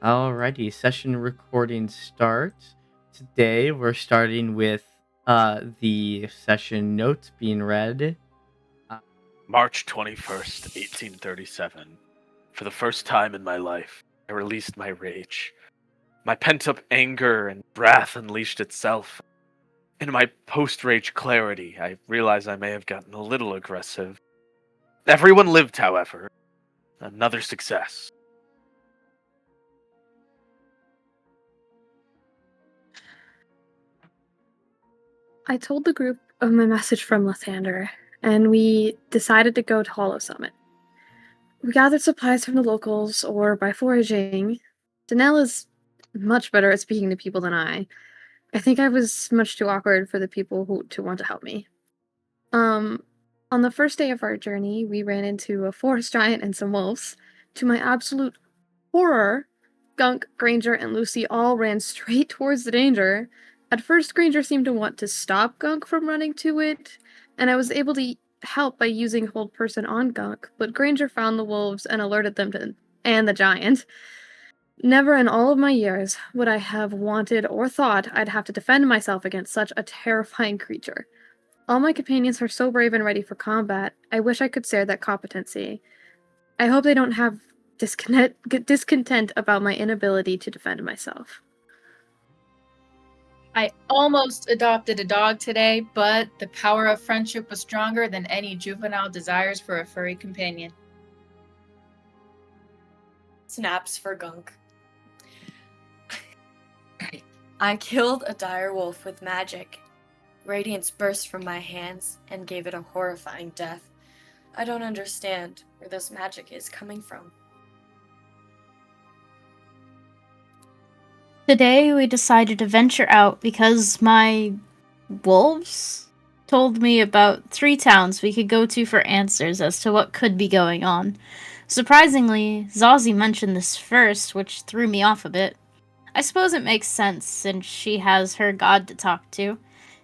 Alrighty, session recording starts. Today we're starting with the session notes being read. March 21st, 1837. For the first time in my life, I released my rage. My pent-up anger and wrath unleashed itself. In my post-rage clarity, I realized I may have gotten a little aggressive. Everyone lived, however. Another success. I told the group of my message from Lathander, and we decided to go to Hollow Summit. We gathered supplies from the locals or by foraging. Danelle is much better at speaking to people than I. I think I was much too awkward for the people to want to help me. On the first day of our journey, we ran into a forest giant and some wolves. To my absolute horror, Gunk, Granger, and Lucy all ran straight towards the danger. At first, Granger seemed to want to stop Gunk from running to it, and I was able to help by using Hold Person on Gunk, but Granger found the wolves and alerted them and the giant. Never in all of my years would I have wanted or thought I'd have to defend myself against such a terrifying creature. All my companions are so brave and ready for combat. I wish I could share that competency. I hope they don't have discontent about my inability to defend myself. I almost adopted a dog today, but the power of friendship was stronger than any juvenile desires for a furry companion. Snaps for Gunk. I killed a dire wolf with magic. Radiance burst from my hands and gave it a horrifying death. I don't understand where this magic is coming from. Today we decided to venture out because my wolves told me about 3 towns we could go to for answers as to what could be going on. Surprisingly, Zazie mentioned this first, which threw me off a bit. I suppose it makes sense since she has her god to talk to.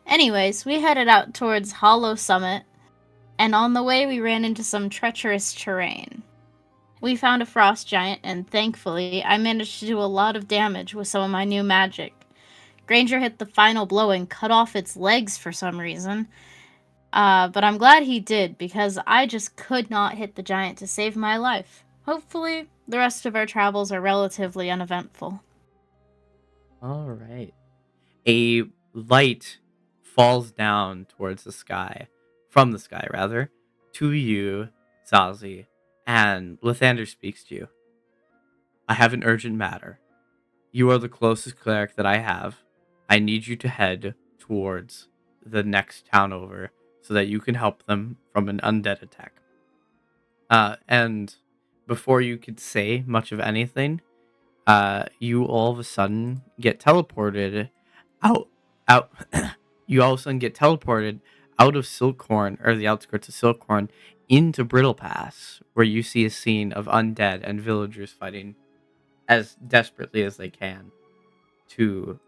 Anyways, we headed out towards Hollow Summit, and on the way we ran into some treacherous terrain. We found a frost giant, and thankfully, I managed to do a lot of damage with some of my new magic. Granger hit the final blow and cut off its legs for some reason. But I'm glad he did, because I just could not hit the giant to save my life. Hopefully, the rest of our travels are relatively uneventful. Alright. A light falls down towards the sky, from the sky rather, to you, Zazie, and Lathander speaks to you. I have an urgent matter. You are the closest cleric that I have. I need you to head towards the next town over so that you can help them from an undead attack. And before you could say much of anything, you all of a sudden get teleported out. You all of a sudden get teleported out of Silkhorn, or the outskirts of Silkhorn, into Brittle Pass, where you see a scene of undead and villagers fighting as desperately as they can to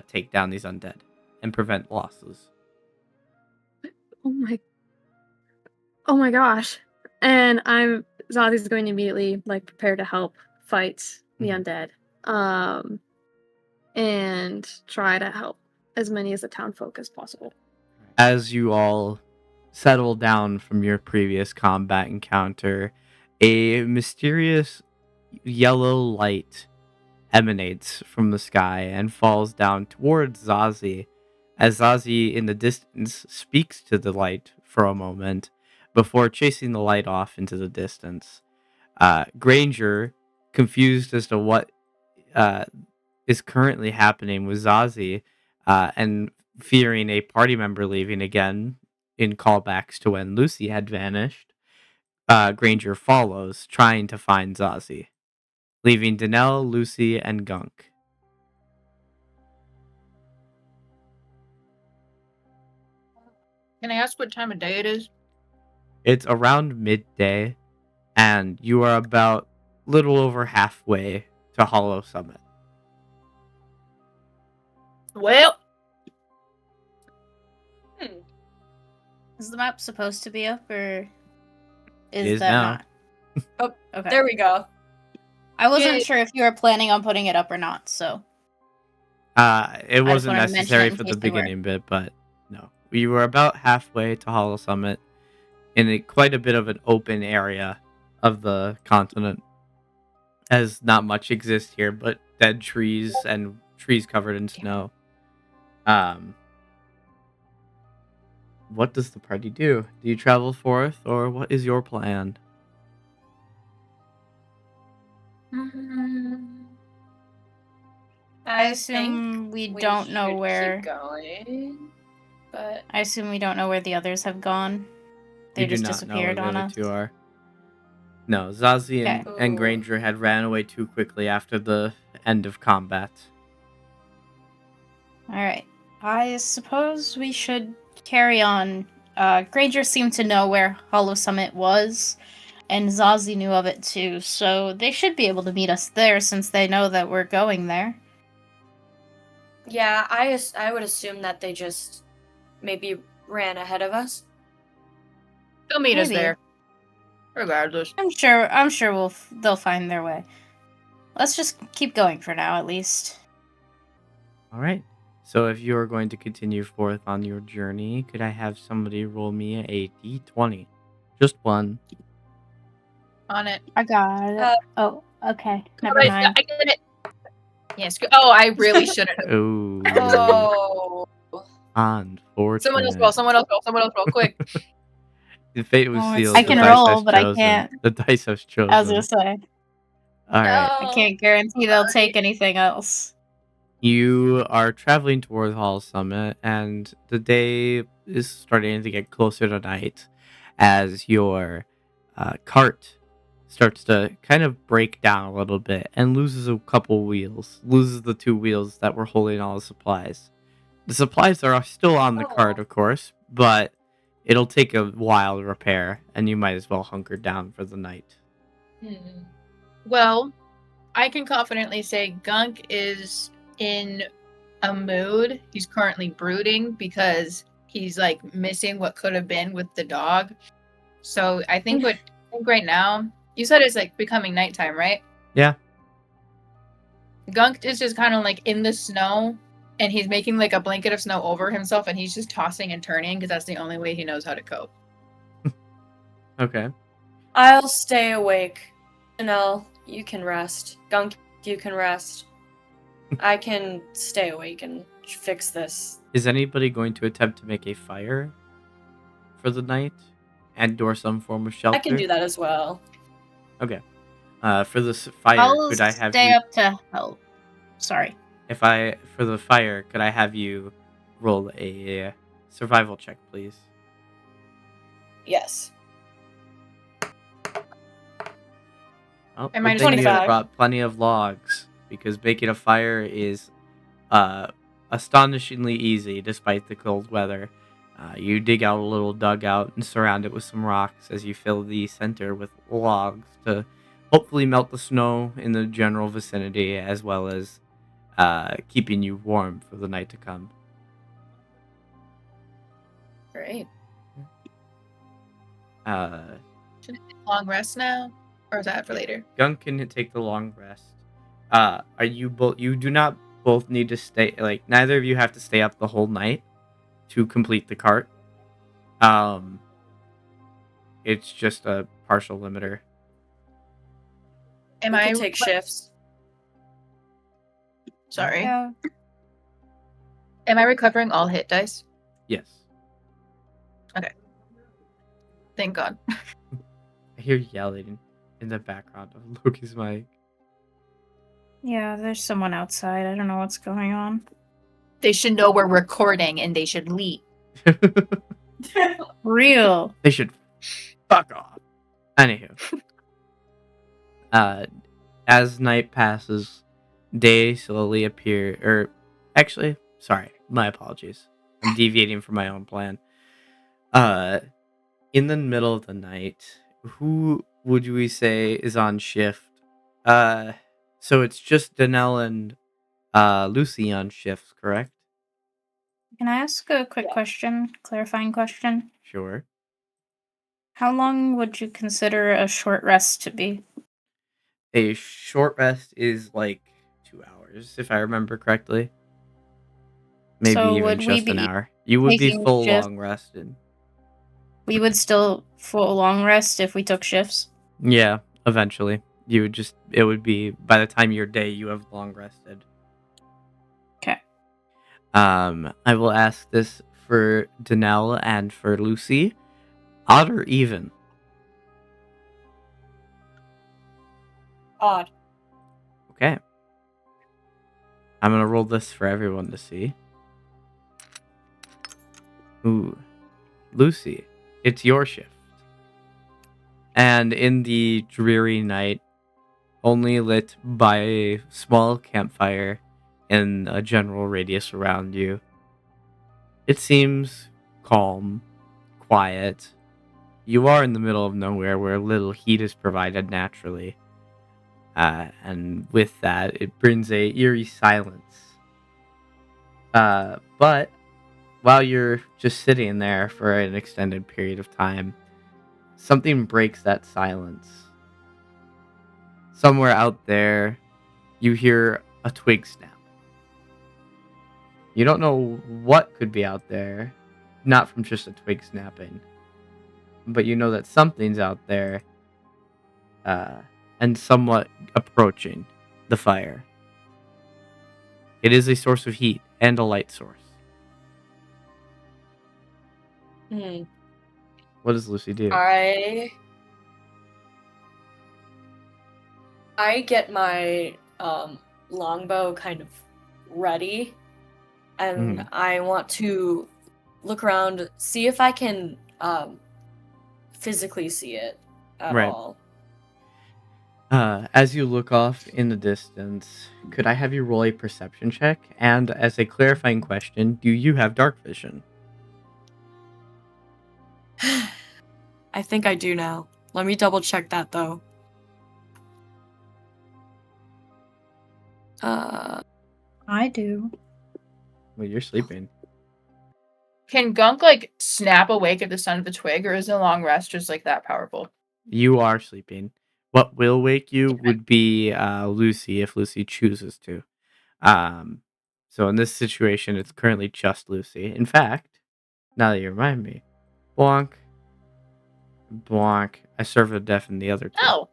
take down these undead and prevent losses. Oh my gosh. And Zazie's going to immediately prepare to help fight the undead. And try to help as many of the town folk as possible. As you all settle down from your previous combat encounter, a mysterious yellow light emanates from the sky and falls down towards Zazie, as Zazie in the distance speaks to the light for a moment before chasing the light off into the distance. Granger, confused as to what is currently happening with Zazie, and fearing a party member leaving again in callbacks to when Lucy had vanished, Granger follows, trying to find Zazie, leaving Danelle, Lucy, and Gunk. Can I ask what time of day it is? It's around midday, and you are about little over halfway to Hollow Summit. Well, Is the map supposed to be up, or It is that now. not? Oh, Okay. there we go. I wasn't Yeah. sure if you were planning on putting it up or not, so It just wasn't wanted to mention it necessary in for the case you were. beginning bit, but no. We were about halfway to Hollow Summit in quite a bit of an open area of the continent, as not much exists here but dead trees and trees covered in snow. What does the party do? Do you travel forth, or what is your plan? I I think assume we we don't know should where. keep going, but I assume we don't know where the others have gone. They You do just not know where disappeared the on other us. two are. No, Zazie Okay. and Ooh. Granger had ran away too quickly after the end of combat. All right. I suppose we should carry on. Granger seemed to know where Hollow Summit was, and Zazie knew of it too, so they should be able to meet us there since they know that we're going there. yeah, I would assume that they just maybe ran ahead of us. They'll meet us Maybe. there. Regardless. I'm sure they'll find their way. Let's just keep going for now, at least. All right. So if you are going to continue forth on your journey, could I have somebody roll me a d20? Just one. On it. I got it. Uh, Oh, okay. Never Right, mind. I get it. Yes. Oh, I really shouldn't have. Oh, Oh, unfortunate. Someone else roll. Someone else roll. Someone else roll. Quick. The fate was Oh, it's sealed. I the can dice roll, has but I chosen. can't. The dice has chosen. I was gonna say. All right. I can't guarantee they'll take anything else. You are traveling toward Hall Summit, and the day is starting to get closer to night as your cart starts to kind of break down a little bit and loses a couple wheels, loses the two wheels that were holding all the supplies. The supplies are still on the cart, Oh. of course, but it'll take a while to repair, and you might as well hunker down for the night. Well, I can confidently say Gunk is in a mood. He's currently brooding because he's like missing what could have been with the dog. So I think right now, you said it's like becoming nighttime, right? Yeah. Gunk is just kind of like in the snow and he's making like a blanket of snow over himself and he's just tossing and turning because that's the only way he knows how to cope. Okay. I'll stay awake. Janelle, you can rest. Gunk, you can rest. I can stay awake and fix this. Is anybody going to attempt to make a fire for the night and/or some form of shelter? I can do that as well. Okay. For this fire, I'll could I have stay you? up to help. Sorry. For the fire, could I have you roll a survival check, please? Yes. Oh, Am good I thing you 25? brought plenty of logs because making a fire is astonishingly easy despite the cold weather. You dig out a little dugout and surround it with some rocks as you fill the center with logs to hopefully melt the snow in the general vicinity as well as keeping you warm for the night to come. Great. Long rest now? Or is that for later? Gunk can take the long rest. Are you both? You do not both need to stay. Like neither of you have to stay up the whole night to complete the cart. It's just a partial limiter. Am We I can take shifts. Sorry. Yeah. Am I recovering all hit dice? Yes. Thank God. I hear yelling in the background of Loki's mic. Yeah, there's someone outside. I don't know what's going on. They should know we're recording and they should leave. Real. They should fuck off. Anywho. As night passes, day slowly appear actually, sorry, my apologies. I'm deviating from my own plan. In the middle of the night, who would we say is on shift? So it's just Danelle and Lucy on shifts, correct? Can I ask a quick question? Clarifying question? Sure. How long would you consider a short rest to be? A short rest is like 2 hours, if I remember correctly. Maybe So even would we just an be hour. You would be taking full shifts? long rested. We would still full long rest if we took shifts. Yeah, eventually. It would be by the time your day you have long rested. Okay. I will ask this for Danelle and for Lucy. Odd or even? Odd. Okay. I'm gonna roll this for everyone to see. Ooh. Lucy, it's your shift. And in the dreary night, only lit by a small campfire in a general radius around you, it seems calm, quiet. You are in the middle of nowhere where little heat is provided naturally. And with that, it brings a eerie silence. But while you're just sitting there for an extended period of time, something breaks that silence. Somewhere out there, you hear a twig snap. You don't know what could be out there, not from just a twig snapping, but you know that something's out there, and somewhat approaching the fire. It is a source of heat and a light source. Hmm. What does Lucy do? I get my longbow kind of ready, and I want to look around, see if I can physically see it at Right. all. As you look off in the distance, could I have you roll a perception check? And as a clarifying question, do you have dark vision? I think I do now. Let me double check that though. I do. Well, you're sleeping. Can Gunk like snap awake at the sound of the twig, or is a long rest just like that powerful? You are sleeping. What will wake you would be Lucy if Lucy chooses to. Um, so in this situation, it's currently just Lucy. In fact, now that you remind me, Blanc, Blanc, I served a death in the other two. Oh,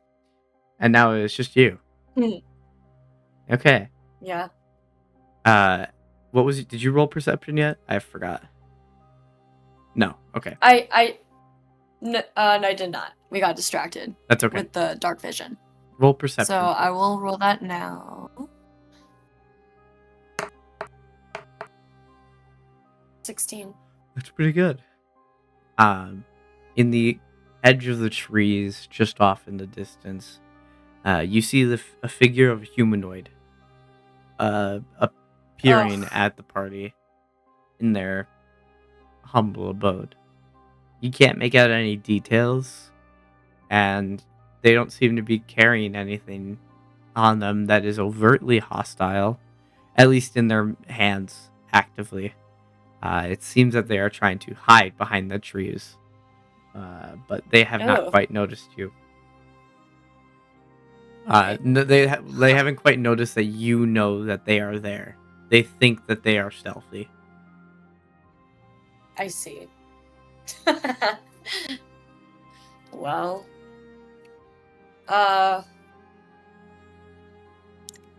And now it's just you. Okay. Yeah. What was it? Did you roll perception yet? I forgot. No. Okay. No, I did not. We got distracted That's okay. with the dark vision. Roll perception. So I will roll that now. 16. That's pretty good. In the edge of the trees, just off in the distance, you see a figure of a humanoid, appearing at the party in their humble abode. You can't make out any details, and they don't seem to be carrying anything on them that is overtly hostile, at least in their hands, actively. It seems that they are trying to hide behind the trees, but they have not quite noticed you. They haven't quite noticed that you know that they are there. They think that they are stealthy. I see. Well,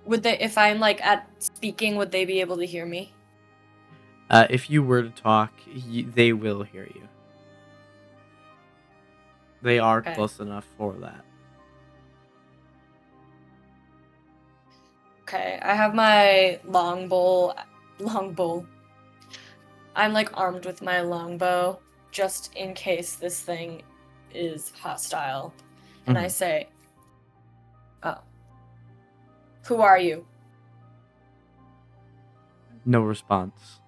would they, if I'm like at speaking, would they be able to hear me? If you were to talk, they will hear you. They are close enough for that. Okay, I have my longbow. I'm like armed with my longbow just in case this thing is hostile. And I say, "Oh, who are you?" No response.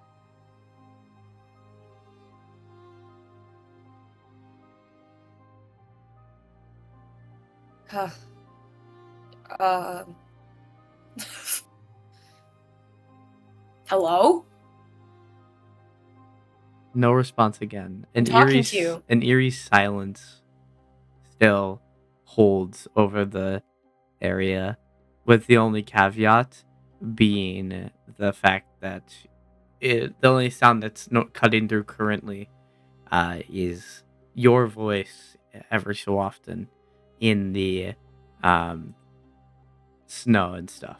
Hello? No response again. I'm talking to you. An eerie silence still holds over the area, with the only caveat being the fact that the only sound that's not cutting through currently is your voice ever so often in the um, snow and stuff.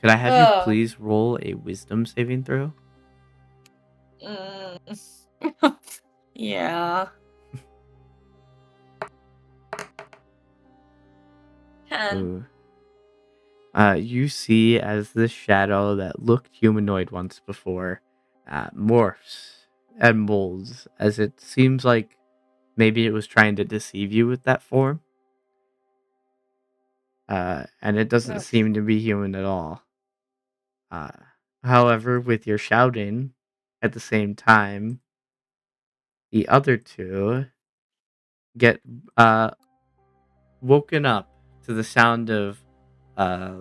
Could I have you Oh. please roll a wisdom saving throw? Yeah. 10. Ooh. You see as this shadow that looked humanoid once before morphs and molds, as it seems like maybe it was trying to deceive you with that form. And it doesn't Ugh. seem to be human at all. Uh, However, with your shouting at the same time, the other two get woken up to the sound of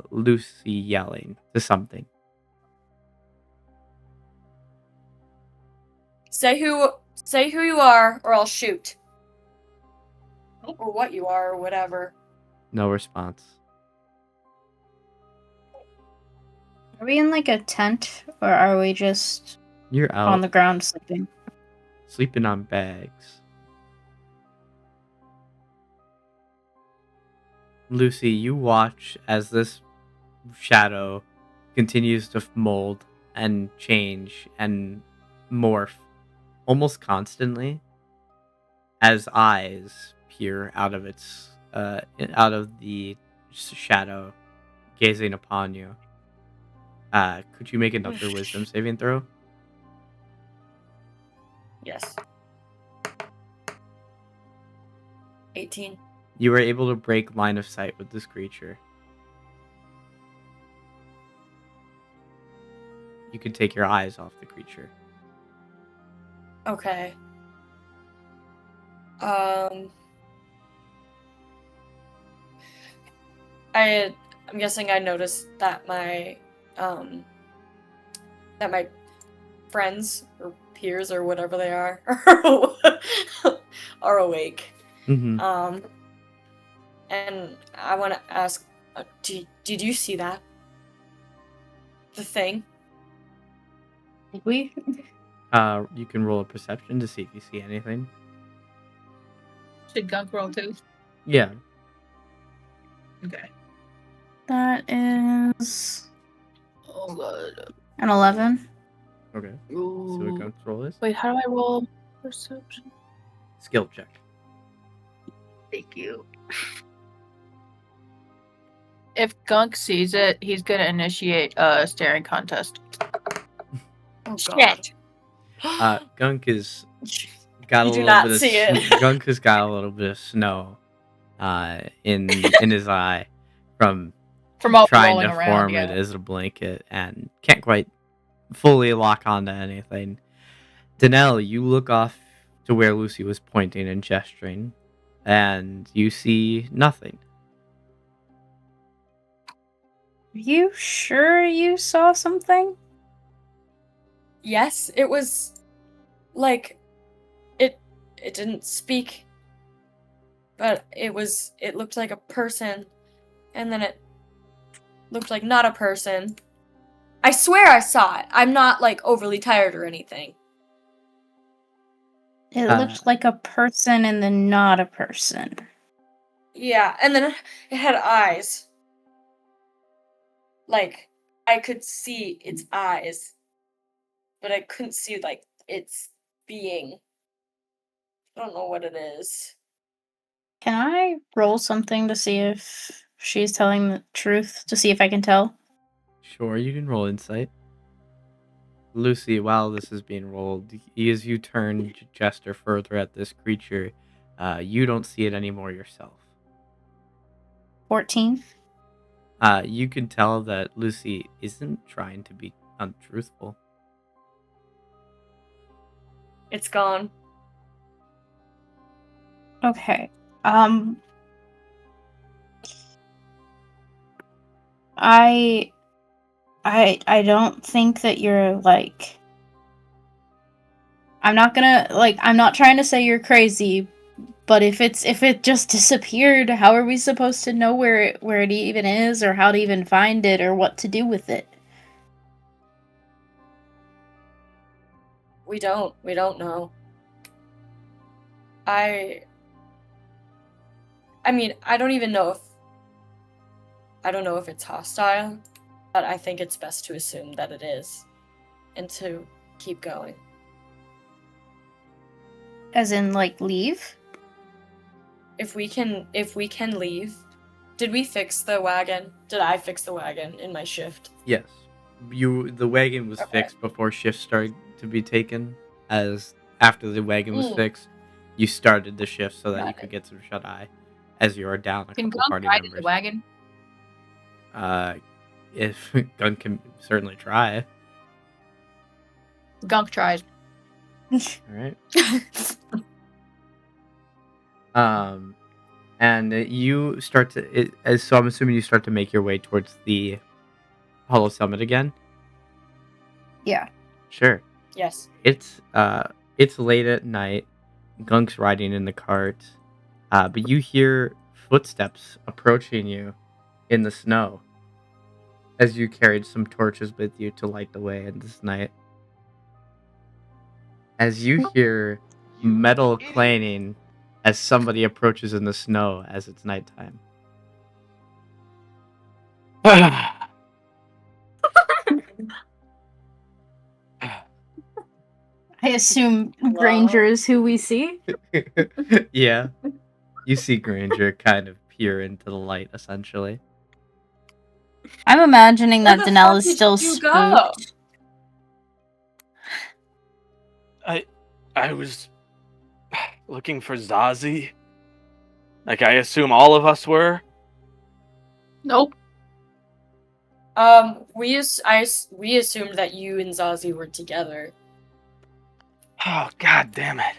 Lucy yelling to something. Say who you are, or I'll shoot. Or what you are, or whatever. No response. Are we in like a tent, or are we just You're out on the ground sleeping? sleeping on bags. Lucy, you watch as this shadow continues to mold and change and morph almost constantly as eyes peer out of its out of the shadow gazing upon you. Could you make another wisdom saving throw? Yes. 18. You were able to break line of sight with this creature. You can take your eyes off the creature. Okay. I'm guessing I noticed that my friends or peers or whatever they are are awake. Mm-hmm. And I want to ask, did you see that? The thing? Did we? You can roll a perception to see if you see anything. Should Gunk roll too? Yeah. Okay. That is Oh god. an 11. Okay. So what Gunk's roll is? Wait, how do I roll perception? Skill check. Thank you. If Gunk sees it, he's gonna initiate a staring contest. Oh, Shit. Gunk is got You a do little not bit of see it. Gunk has got a little bit of snow in his eye from From all the trying rolling to around, form it yeah. as a blanket and can't quite fully lock onto anything. Danelle, you look off to where Lucy was pointing and gesturing, and you see nothing. Are you sure you saw something? Yes, it was like it didn't speak, but it looked like a person, and then it looked like not a person. I swear I saw it. I'm not like overly tired or anything. It looked like a person and then not a person. Yeah, and then it had eyes. Like I could see its eyes, but I couldn't see like its being. I don't know what it is. Can I roll something to see if she's telling the truth? To see if I can tell? Sure, you can roll insight. Lucy, while this is being rolled, as you turn gesture further at this creature, you don't see it anymore yourself. 14. You can tell that Lucy isn't trying to be untruthful. It's gone. Okay. I don't think that you're like, I'm not trying to say you're crazy, But if it just disappeared, how are we supposed to know where it even is, or how to even find it, or what to do with it? We don't know. I mean, I don't know if it's hostile, but I think it's best to assume that it is, and to keep going. As in, like, leave? If we can leave. Did we fix the wagon? Did I fix the wagon in my shift? Yes. The wagon was Okay. fixed before shifts started to be taken. As after the wagon was Mm. fixed, you started the shift so that Got you it. could get some shut eye as you are down a Can couple Gunk party ride in members. the wagon? If Gun can certainly try. Gunk tries. All right. And you start to so I'm assuming you start to make your way towards the Hollow Summit again. Yeah. Sure. Yes. It's late at night. Gunk's riding in the cart, but you hear footsteps approaching you in the snow as you carried some torches with you to light the way in this night. As you hear metal clanging as somebody approaches in the snow as it's nighttime. I assume Wow. Granger is who we see. Yeah. You see Granger kind of peer into the light, essentially. I'm imagining Where that the Danelle fuck is did still you go? spooked. I was looking for Zazie. Like, I assume all of us were. Nope. We assumed that you and Zazie were together. Oh, god damn it.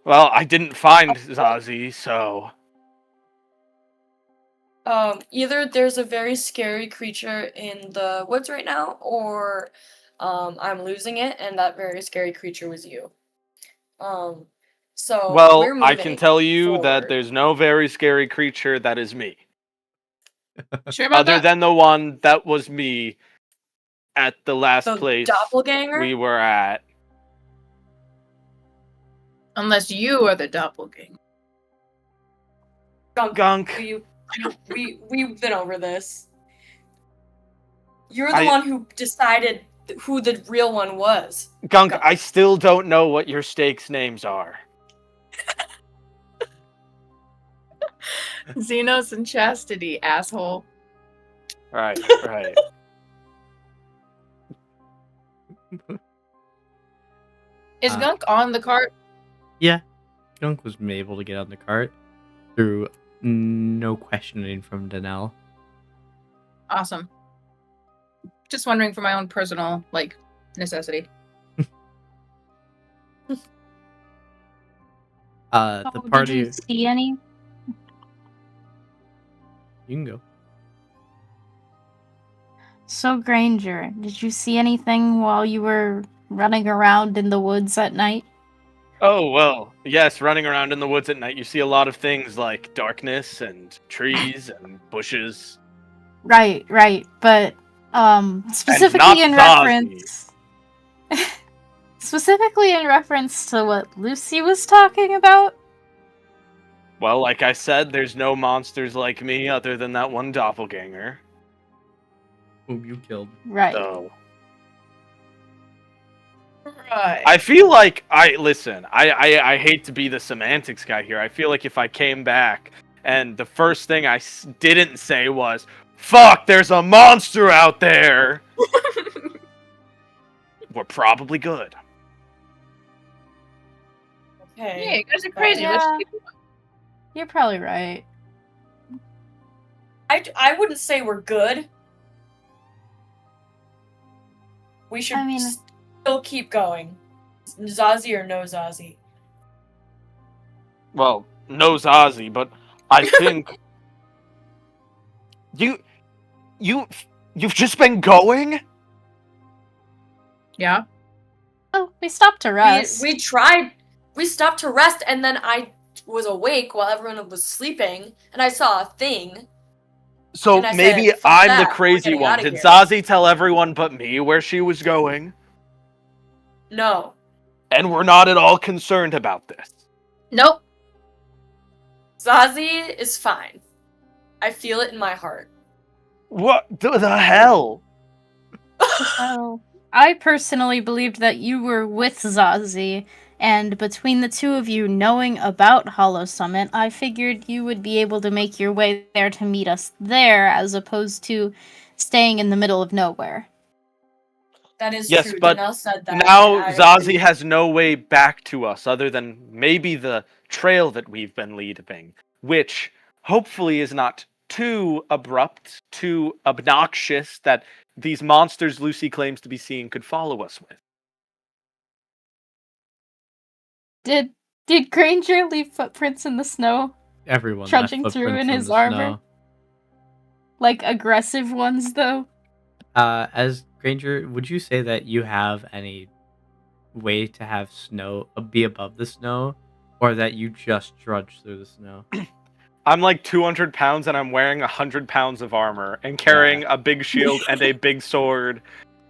Well, I didn't find Zazie, so... Either there's a very scary creature in the woods right now, or I'm losing it, and that very scary creature was you. So Well, we're I can moving tell you that forward. there's no very scary creature that is me. Sure about Other that? than the one that was me at the last The place doppelganger? we were at. Unless you are the doppelganger. Gunk. Gunk. We've been over this. You're the I- one who decided who the real one was. Gunk, Gunk. I still don't know what your stakes names are. Xenos and Chastity, asshole. Right, right. Is Gunk on the cart? Yeah. Gunk was able to get on the cart through no questioning from Danelle. Awesome. Just wondering for my own personal, necessity. The Oh, did party. you see any? You can go. So, Granger, did you see anything while you were running around in the woods at night? Oh, well, yes, running around in the woods at night, you see a lot of things like darkness and trees and bushes. Right, but specifically not in Zazie. reference specifically in reference to what Lucy was talking about? Well, like I said, there's no monsters like me other than that one doppelganger. Whom you killed. Right. So Right. I feel like I hate to be the semantics guy here. I feel like if I came back and the first thing I didn't say was, "Fuck, there's a monster out there," we're probably good. Okay. Yeah, you guys are crazy. Yeah. Let's keep going. You're probably right. I wouldn't say we're good. We should I mean- still keep going. Zazie or no Zazie? Well, no Zazie, but I think you've just been going? Yeah. Oh, we stopped to rest. We tried We stopped to rest, and then I was awake while everyone was sleeping, and I saw a thing. So And I maybe said, "Fuck I'm that, the we're crazy getting one. outta Did here." Zazie tell everyone but me where she was going? No. And we're not at all concerned about this. Nope. Zazie is fine. I feel it in my heart. What the hell? Well, I personally believed that you were with Zazie, and between the two of you knowing about Hollow Summit, I figured you would be able to make your way there to meet us there, as opposed to staying in the middle of nowhere. That is Yes, true. but Danelle said that. now and I Zazie agree. has no way back to us other than maybe the trail that we've been leading, which hopefully is not too abrupt, too obnoxious that these monsters Lucy claims to be seeing could follow us with. Did Granger leave footprints in the snow? Everyone Trudging left through footprints in in his the armor? snow. Like aggressive ones, though? As Granger, would you say that you have any way to have snow be above the snow, or that you just trudge through the snow? I'm like 200 pounds and I'm wearing 100 pounds of armor and carrying a big shield and a big sword,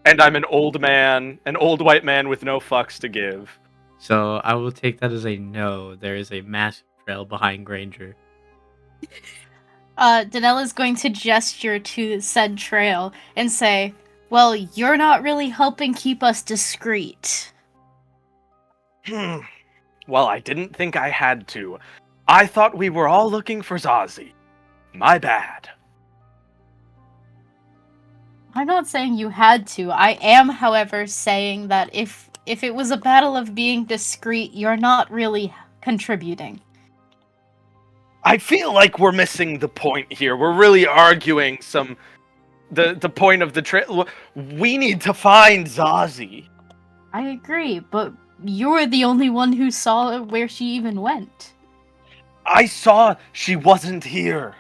and I'm an old man, an old white man with no fucks to give. So I will take that as a no. There is a massive trail behind Granger. Danelle is going to gesture to said trail and say, "Well, you're not really helping keep us discreet." Well, I didn't think I had to. I thought we were all looking for Zazie. My bad. I'm not saying you had to. I am, however, saying that if it was a battle of being discreet, you're not really contributing. I feel like we're missing the point here. We're really arguing the point of the trail. We need to find Zazie. I agree, but you're the only one who saw where she even went. I saw she wasn't here.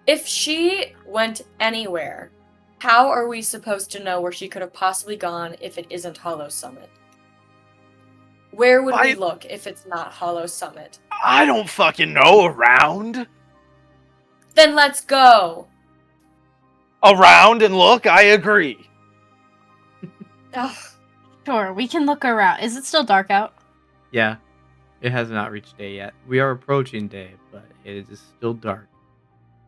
If she went anywhere, how are we supposed to know where she could have possibly gone if it isn't Hollow Summit? Where would we look if it's not Hollow Summit? I don't fucking know. Around? Then let's go! Around and look, I agree. Ugh. Sure, we can look around. Is it still dark out? Yeah, it has not reached day yet. We are approaching day, but it is still dark.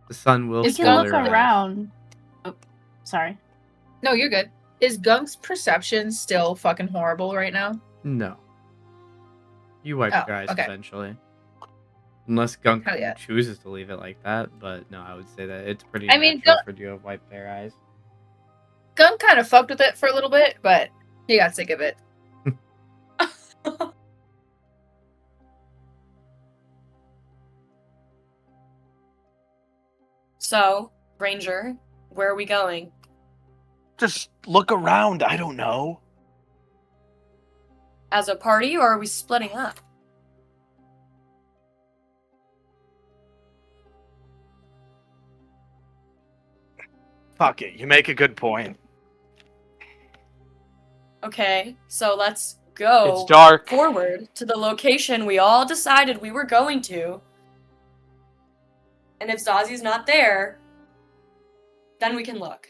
The sun will We can slowly look rise. around. Oh, sorry. No, you're good. Is Gunk's perception still fucking horrible right now? No. You wipe Oh, your eyes okay. eventually. Unless Gunk Hell yeah. chooses to leave it like that, but no, I would say that it's pretty I mean, natural Gunk- for you to wipe their eyes. Gunk kind of fucked with it for a little bit, but he got sick of it. So, Ranger, where are we going? Just look around, I don't know. As a party, or are we splitting up? Fuck it, you make a good point. Okay, so let's go It's dark. forward to the location we all decided we were going to. And if Zazie's not there, then we can look.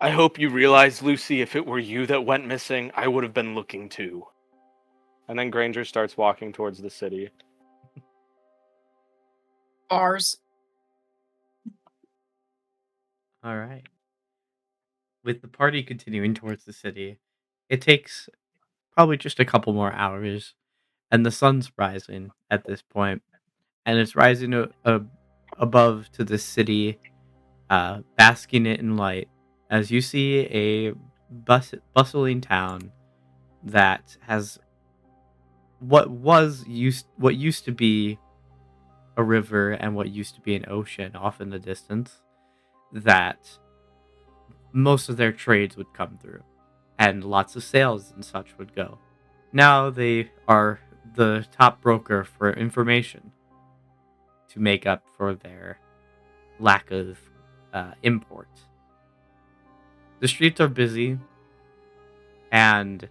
I hope you realize, Lucy, if it were you that went missing, I would have been looking too. And then Granger starts walking towards the city. Ours. All right. With the party continuing towards the city, it takes probably just a couple more hours, and the sun's rising at this point, and it's rising above to the city, basking it in light, as you see a bustling town that has what used to be a river and what used to be an ocean off in the distance, that most of their trades would come through and lots of sales and such would go. Now they are the top broker for information to make up for their lack of import. The streets are busy, and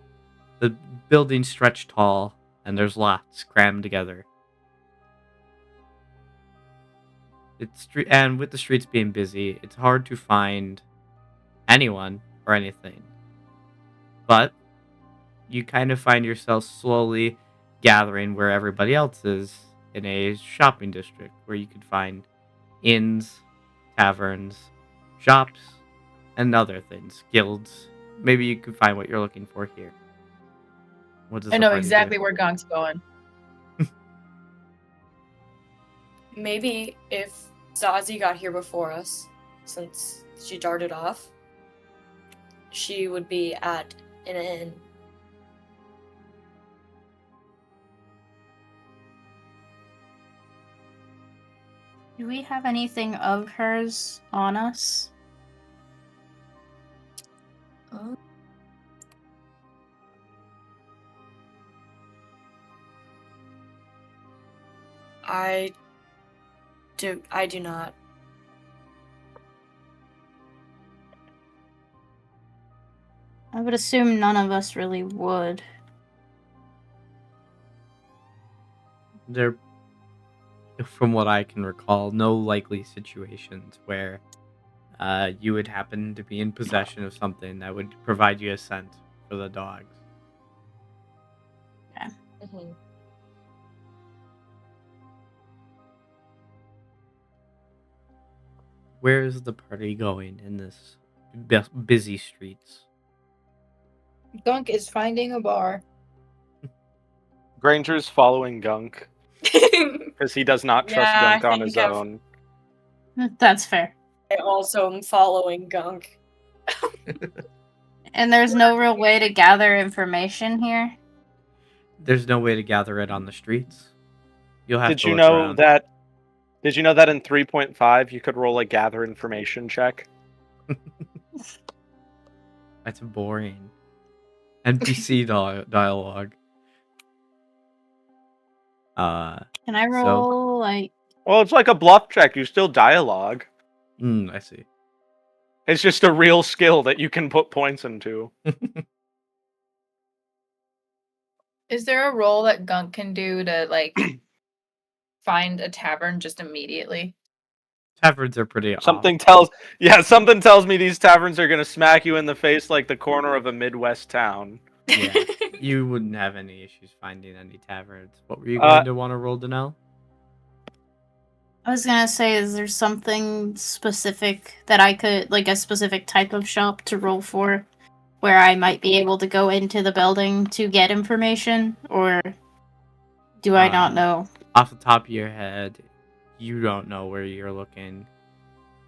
The buildings stretch tall, and there's lots crammed together. And with the streets being busy, it's hard to find anyone or anything. But you kind of find yourself slowly gathering where everybody else is in a shopping district where you could find inns, taverns, shops, and other things, guilds. Maybe you could find what you're looking for here. What does I the know party do? exactly where Gonk's going. Maybe if Zazie got here before us, since she darted off, she would be at an inn. Do we have anything of hers on us? I do not. I would assume none of us really would. There, from what I can recall, no likely situations where you would happen to be in possession of something that would provide you a scent for the dogs. Mm-hmm. Where is the party going in this busy streets? Gunk is finding a bar. Granger's following Gunk because he does not trust Yeah, Gunk I on his think I've- own. That's fair. I also am following Gunk. And there's no real way to gather information here. There's no way to gather it on the streets. You'll have Did to you look know around. that? Did you know that in 3.5 you could roll a gather information check? That's boring. NPC dialogue. Can I roll like Well, it's like a bluff check. You still dialogue. I see. It's just a real skill that you can put points into. Is there a roll that Gunk can do to like find a tavern just immediately? Taverns are pretty off. Something tells me these taverns are gonna smack you in the face like the corner of a Midwest town. Yeah, you wouldn't have any issues finding any taverns. What were you going to want to roll, Danelle? I was gonna say, is there something specific that I could, like a specific type of shop to roll for, where I might be able to go into the building to get information, or do I not know? Off the top of your head, you don't know where you're looking.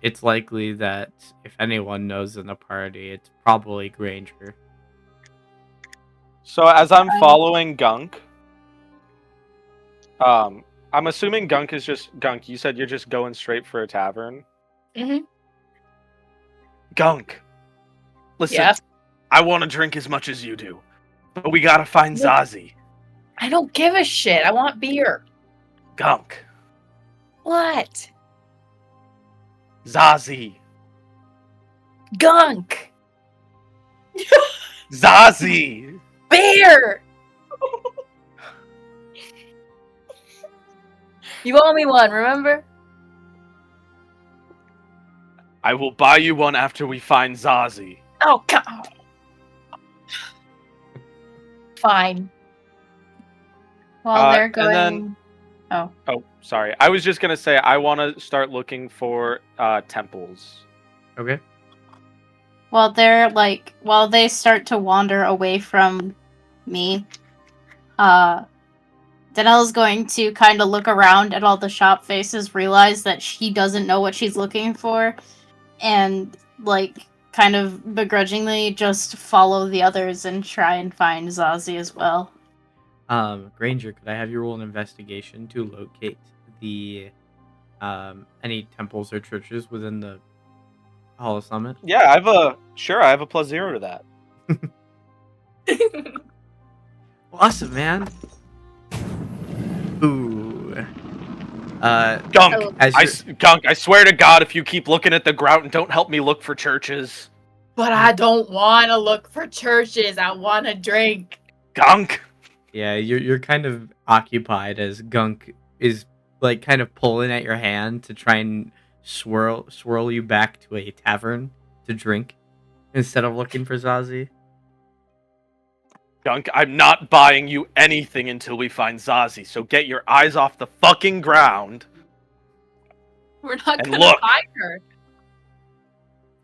It's likely that if anyone knows in the party, it's probably Granger. So as I'm following Gunk, I'm assuming Gunk is just Gunk. You said you're just going straight for a tavern. Mm-hmm. Gunk, listen. Yeah. I want to drink as much as you do, but we gotta find Zazie. I don't give a shit. I want beer. Gunk, What? Zazie, Gunk. Zazie. Beer. You owe me one, remember? I will buy you one after we find Zazie. Oh, God. Fine. While they're and going. then- Oh, sorry. I was just gonna say I want to start looking for temples. Okay. While they start to wander away from me, Danelle's going to kind of look around at all the shop faces, realize that she doesn't know what she's looking for, and kind of begrudgingly just follow the others and try and find Zazie as well. Granger, could I have you roll an investigation to locate the any temples or churches within the Hollow Summit? Yeah, I have a +0 to that. Awesome, man. Ooh. Gunk, Oh. Gunk, I swear to God, if you keep looking at the grout and don't help me look for churches. But I don't want to look for churches. I want to drink. Gunk! Yeah, you're kind of occupied as Gunk is like kind of pulling at your hand to try and swirl you back to a tavern to drink instead of looking for Zazie. Gunk, I'm not buying you anything until we find Zazie, so get your eyes off the fucking ground. We're not And gonna look. find her.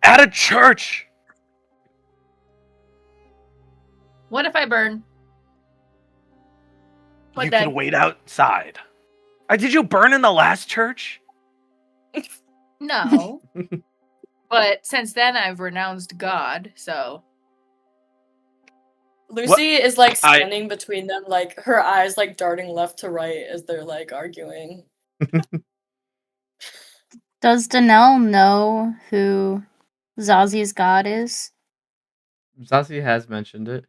At a church! What if I burn? What You then? can wait outside. Did you burn in the last church? No. But since then, I've renounced God, so. Lucy is like standing between them, like her eyes like darting left to right as they're like arguing. Does Danelle know who Zazie's god is? Zazie has mentioned it.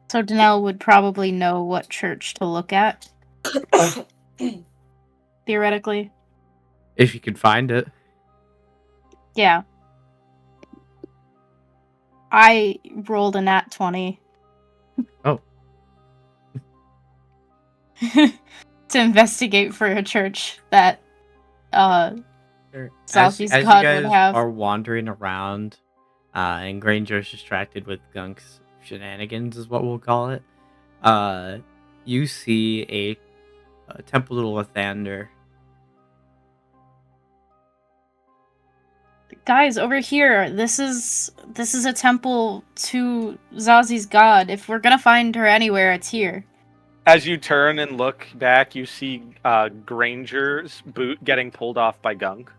So Danelle would probably know what church to look at, theoretically. If you can find it. Yeah. I rolled a nat 20. Oh. To investigate for a church that Zazie's As god you would guys have. are wandering around, and Granger's distracted with Gunk's shenanigans, is what we'll call it. You see a temple to Lathander. Guys, over here, this is a temple to Zazie's god. If we're gonna find her anywhere, it's here. As you turn and look back, you see Granger's boot getting pulled off by Gunk.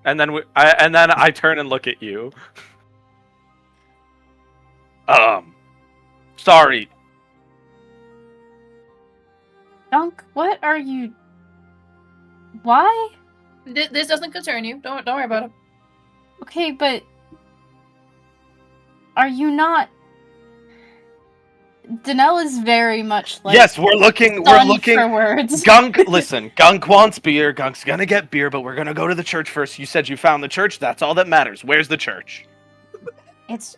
And then I turn and look at you. Sorry. Gunk, what are you? Why? This doesn't concern you. Don't worry about it. Okay, but are you not? Danelle is very much like Yes, we're looking for words. Gunk, listen, Gunk wants beer. Gunk's gonna get beer, but we're gonna go to the church first. You said you found the church. That's all that matters. Where's the church? It's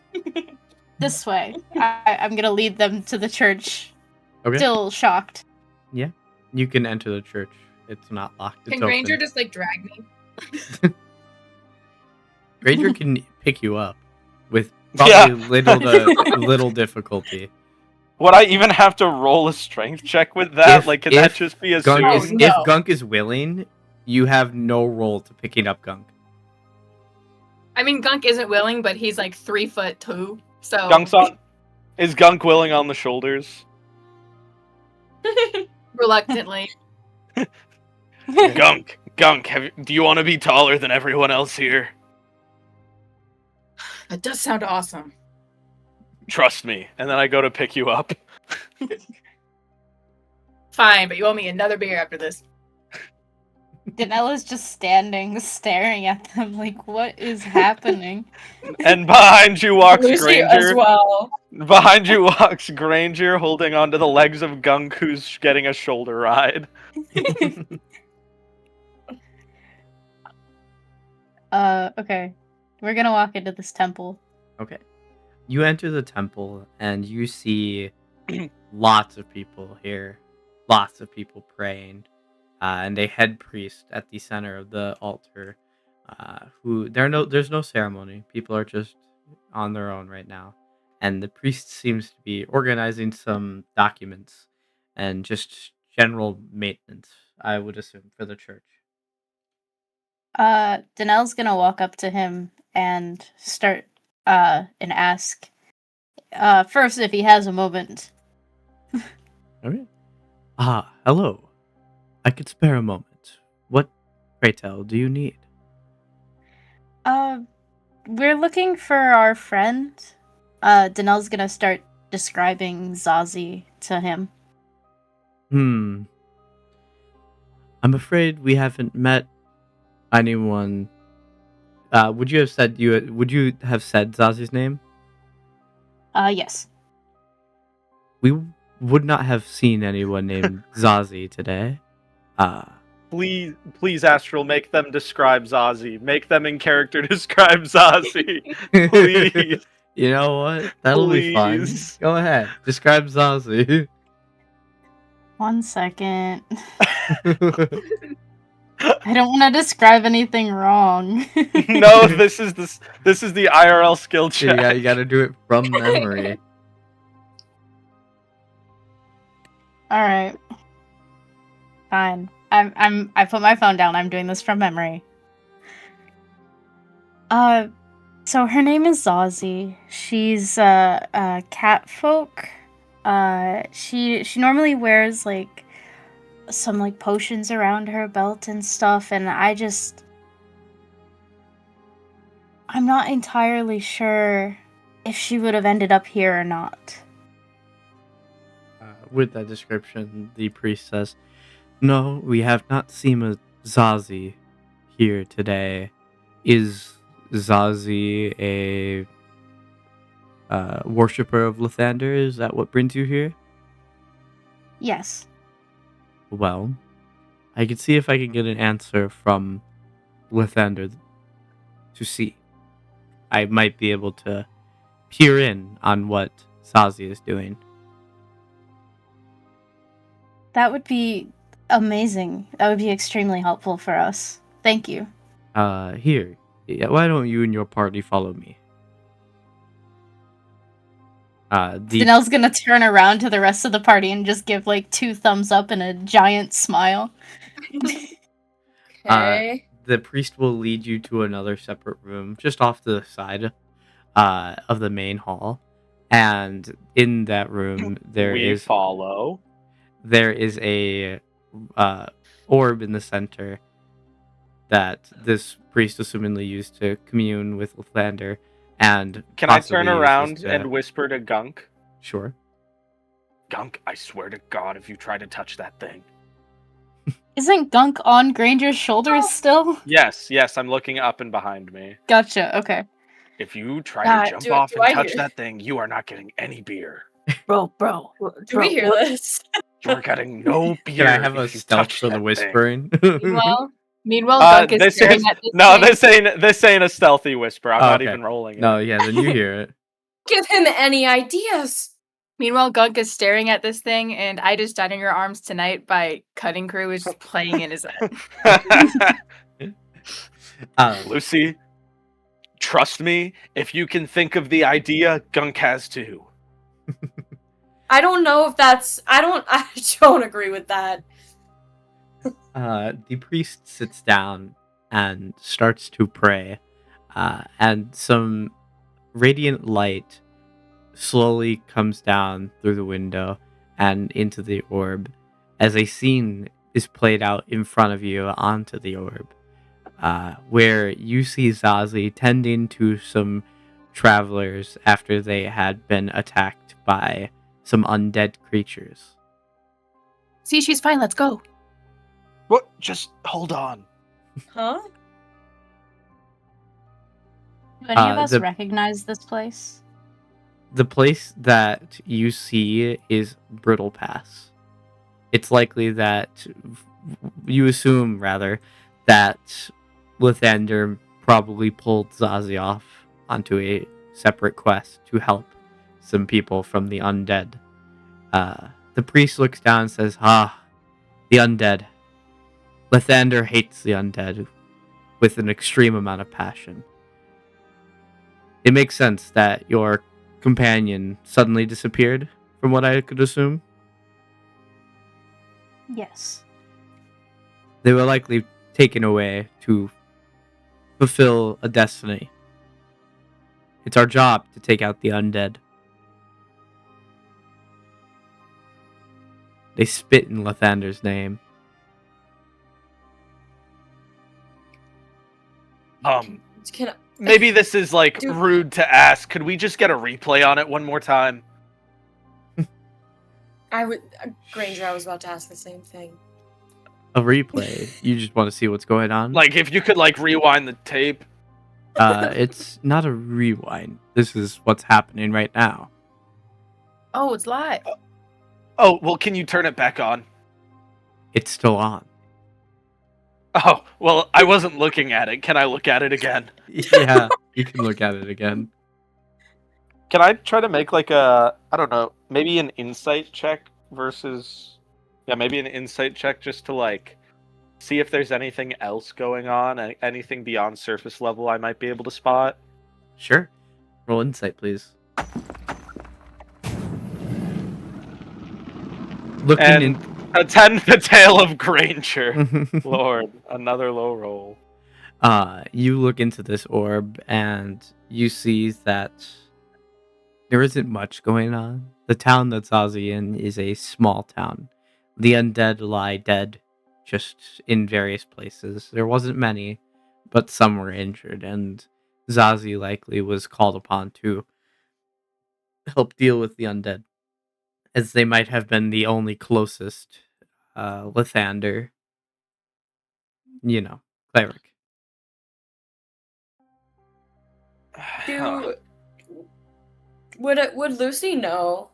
this way. I'm gonna lead them to the church. Okay. Still shocked. You can enter the church. It's not locked. It's Can Granger open. just like drag me? Granger can pick you up with probably little difficulty. Would I even have to roll a strength check with that? Can that If just be Gunk assumed? is, No. If Gunk is willing, you have no role to picking up Gunk. I mean, Gunk isn't willing, but he's like 3'2", so. Gunk's on. Is Gunk willing on the shoulders? Reluctantly. Gunk, do you want to be taller than everyone else here? That does sound awesome. Trust me. And then I go to pick you up. Fine, but you owe me another beer after this. Danella's just standing, staring at them like, what is happening? And behind you walks Lucy as Granger. well. Behind you walks Granger holding onto the legs of Gunk, who's getting a shoulder ride. Okay. We're gonna walk into this temple. Okay. You enter the temple and you see lots of people here. Lots of people praying. And a head priest at the center of the altar. There's no ceremony. People are just on their own right now. And the priest seems to be organizing some documents and just general maintenance, I would assume, for the church. Danelle's gonna walk up to him and start and ask first if he has a moment. Okay. Hello. I could spare a moment. What, pray tell, do you need? We're looking for our friend. Danelle's gonna start describing Zazie to him. I'm afraid we haven't met anyone. Would you have said Zazie's name? Yes. We would not have seen anyone named Zazie today. please, Astral, make them describe Zazie. Make them in character describe Zazie. Please. You know what? That'll be fun. Please. Go ahead. Describe Zazie. 1 second. I don't want to describe anything wrong. No, this is the IRL skill check. You gotta do it from memory. All right. Fine. I put my phone down. I'm doing this from memory. So her name is Zazie. She's a cat folk. She normally wears like some like potions around her belt and stuff, and I'm not entirely sure if she would have ended up here or not. With that description, the priest says, "No, we have not seen a Zazie here today. Is Zazie a worshipper of Lathander? Is that what brings you here?" Yes. Well, I can see if I can get an answer from Lathander to see. I might be able to peer in on what Zazie is doing. That would be amazing. That would be extremely helpful for us. Thank you. Here. Yeah, why don't you and your party follow me? Danelle's gonna turn around to the rest of the party and just give like 2 thumbs up and a giant smile. Okay. The priest will lead you to another separate room just off to the side of the main hall. And in that room, there We is follow. a orb in the center that this priest assumingly used to commune with Lathander. And Can I possibly turn uses around to- and whisper to Gunk? Sure. Gunk, I swear to God, if you try to touch that thing. Isn't Gunk on Granger's shoulders still? Yes, I'm looking up and behind me. Gotcha, okay. If you try Yeah, to jump do- off do and I touch hear- that thing, you are not getting any beer. Bro. Do we hear this? You're getting no beer. Can I have a if you stealth touch for the that thing. whispering? Meanwhile, Gunk is this staring is at this no. thing. This ain't a stealthy whisper. I'm Oh, not okay. even rolling it. No, yeah, then you hear it. Give him any ideas. Meanwhile, Gunk is staring at this thing, and I Just Died in Your Arms Tonight by Cutting Crew is playing in his head. Lucy, trust me. If you can think of the idea, Gunk has too. I don't know if that's. I don't agree with that. The priest sits down and starts to pray, and some radiant light slowly comes down through the window and into the orb as a scene is played out in front of you onto the orb, where you see Zazie tending to some travelers after they had been attacked by some undead creatures. See, she's fine. Let's go. What? Just hold on. Huh? Do any of Uh, us the- recognize this place? The place that you see is Brittle Pass. It's likely that you assume, rather, that Lathander probably pulled Zazie off onto a separate quest to help some people from the undead. The priest looks down and says, the undead. Lathander hates the undead with an extreme amount of passion. It makes sense that your companion suddenly disappeared, from what I could assume. Yes. They were likely taken away to fulfill a destiny. It's our job to take out the undead. They spit in Lathander's name. Can I, Maybe this is like Dude. rude to ask. Could we just get a replay on it one more time? I would, Granger. I was about to ask the same thing. A replay. You just want to see what's going on? Like, if you could like rewind the tape. It's not a rewind. This is what's happening right now. Oh, it's live. Oh, well, can you turn it back on? It's still on. Oh, well, I wasn't looking at it. Can I look at it again? Yeah, you can look at it again. Can I try to make like a, I don't know, maybe an insight check versus, yeah, maybe an insight check just to like see if there's anything else going on, anything beyond surface level I might be able to spot. Sure. Roll insight, please. Looking And attend the tale of Granger. in. Lord, another low roll. You look into this orb and you see that there isn't much going on. The town that Zazie in is a small town. The undead lie dead, just in various places. There wasn't many, but some were injured, and Zazie likely was called upon to help deal with the undead, as they might have been the only closest Lathander, cleric. Do would Lucy know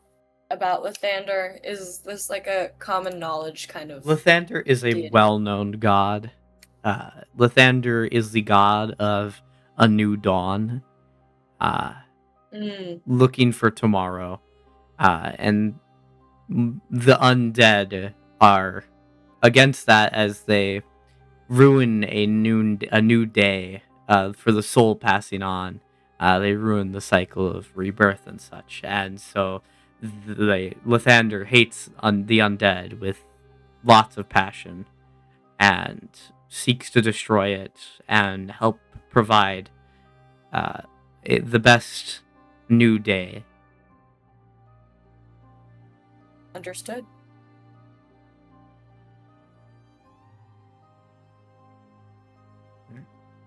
about Lathander? Is this like a common knowledge kind of? Lathander is a deity? well-known god. Lathander is the god of a new dawn, looking for tomorrow, and the undead are against that as they ruin a new day for the soul passing on. They ruin the cycle of rebirth and such, and so Lathander hates the undead with lots of passion and seeks to destroy it and help provide the best new day. Understood.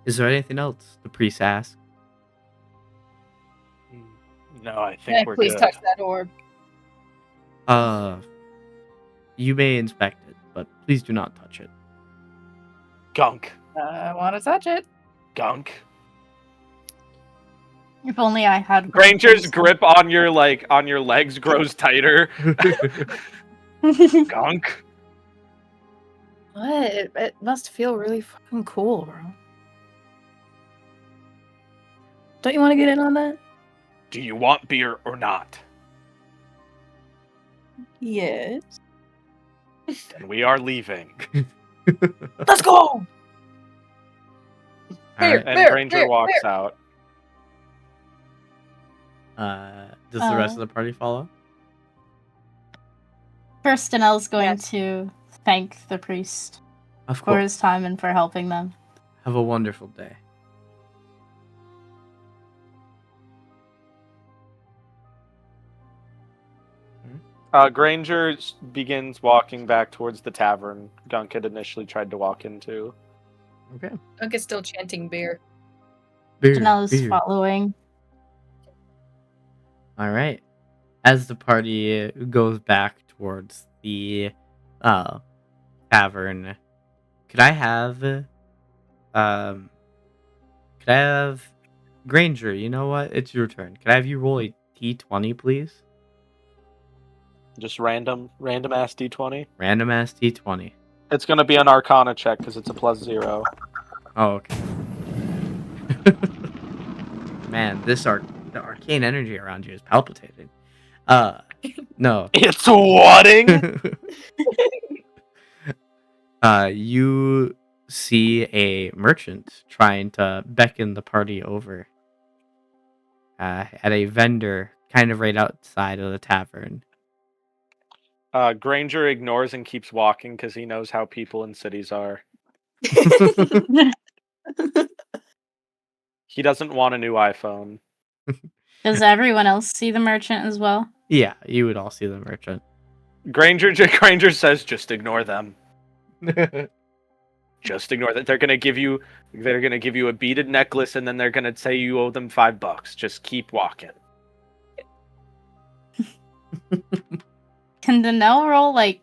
Is there anything else? The priest asked. No, I Can I think we're please good. touch that orb? You may inspect it, but please do not touch it. Gunk. I want to touch it. Gunk. If only I had. Granger's grip on your legs grows tighter. Gunk. What? It must feel really fucking cool, bro. Don't you want to get in on that? Do you want beer or not? Yes. Then we are leaving. Let's go! Alright. And Granger walks out. Does the rest of the party follow? Kirstenel's going Yes. to thank the priest Of for course. his time and for helping them. Have a wonderful day. Granger begins walking back towards the tavern Gunk had initially tried to walk into. Okay. Gunk is still chanting beer. Janelle is following. All right. As the party goes back towards the tavern, could I have Granger? You know what? It's your turn. Could I have you roll a T20, please? Just random ass D20. Random ass T20. It's gonna be an Arcana check because it's a +0. Oh, okay. Man, the arcane energy around you is palpitating. No. It's whatting. You see a merchant trying to beckon the party over at a vendor kind of right outside of the tavern. Granger ignores and keeps walking because he knows how people in cities are. He doesn't want a new iPhone. Does everyone else see the merchant as well? Yeah, you would all see the merchant. Granger says, just ignore them. Just ignore that. They're gonna give you a beaded necklace, and then they're gonna say you owe them $5. Just keep walking. Can Danelle roll like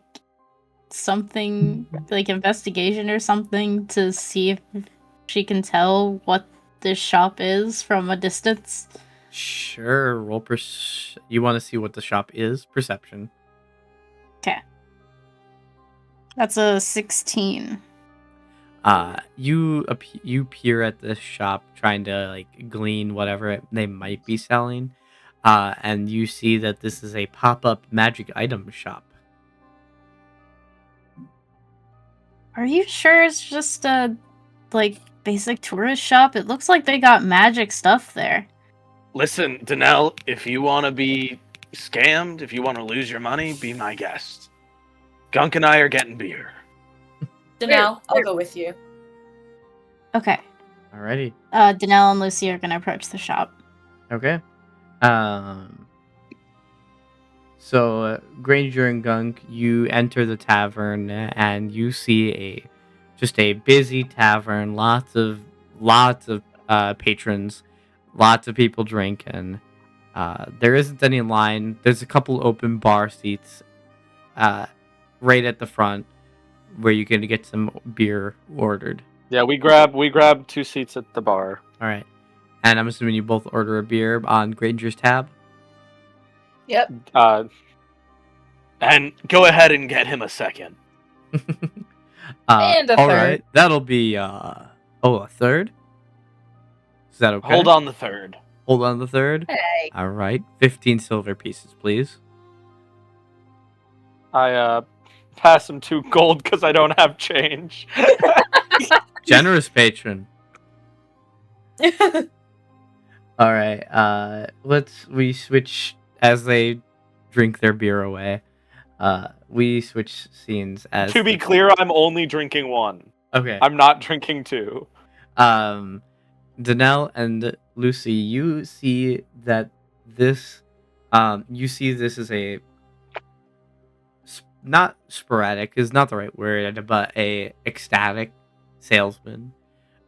something like investigation or something to see if she can tell what this shop is from a distance? Sure. Roll you want to see what the shop is? Perception. Okay. That's a 16. You peer at this shop trying to like glean whatever they might be selling, and you see that this is a pop-up magic item shop. Are you sure it's just a like basic tourist shop? It looks like they got magic stuff there. Listen, Danelle, if you want to be scammed, if you want to lose your money, be my guest. Gunk and I are getting beer. Danelle, I'll go with you. Okay. Alrighty. Danelle and Lucy are gonna approach the shop. Okay. So Granger and Gunk, you enter the tavern and you see just a busy tavern, lots of patrons, lots of people drinking. There isn't any line. There's a couple open bar seats, right at the front, where you can get some beer ordered. Yeah, we grab 2 seats at the bar. All right, and I'm assuming you both order a beer on Granger's tab. Yep. And go ahead and get him a second. And a all third. right, that'll be a third. Is that okay? Hold on the third. Hold on the third. Hey. All right, 15 silver pieces, please. I pass him 2 gold because I don't have change. Generous patron. All right, we switch as they drink their beer away. We switch scenes as To be clear, I'm only drinking 1. okay. I'm not drinking 2. Danelle and Lucy, you see that this is a not sporadic is not the right word, but a ecstatic salesman.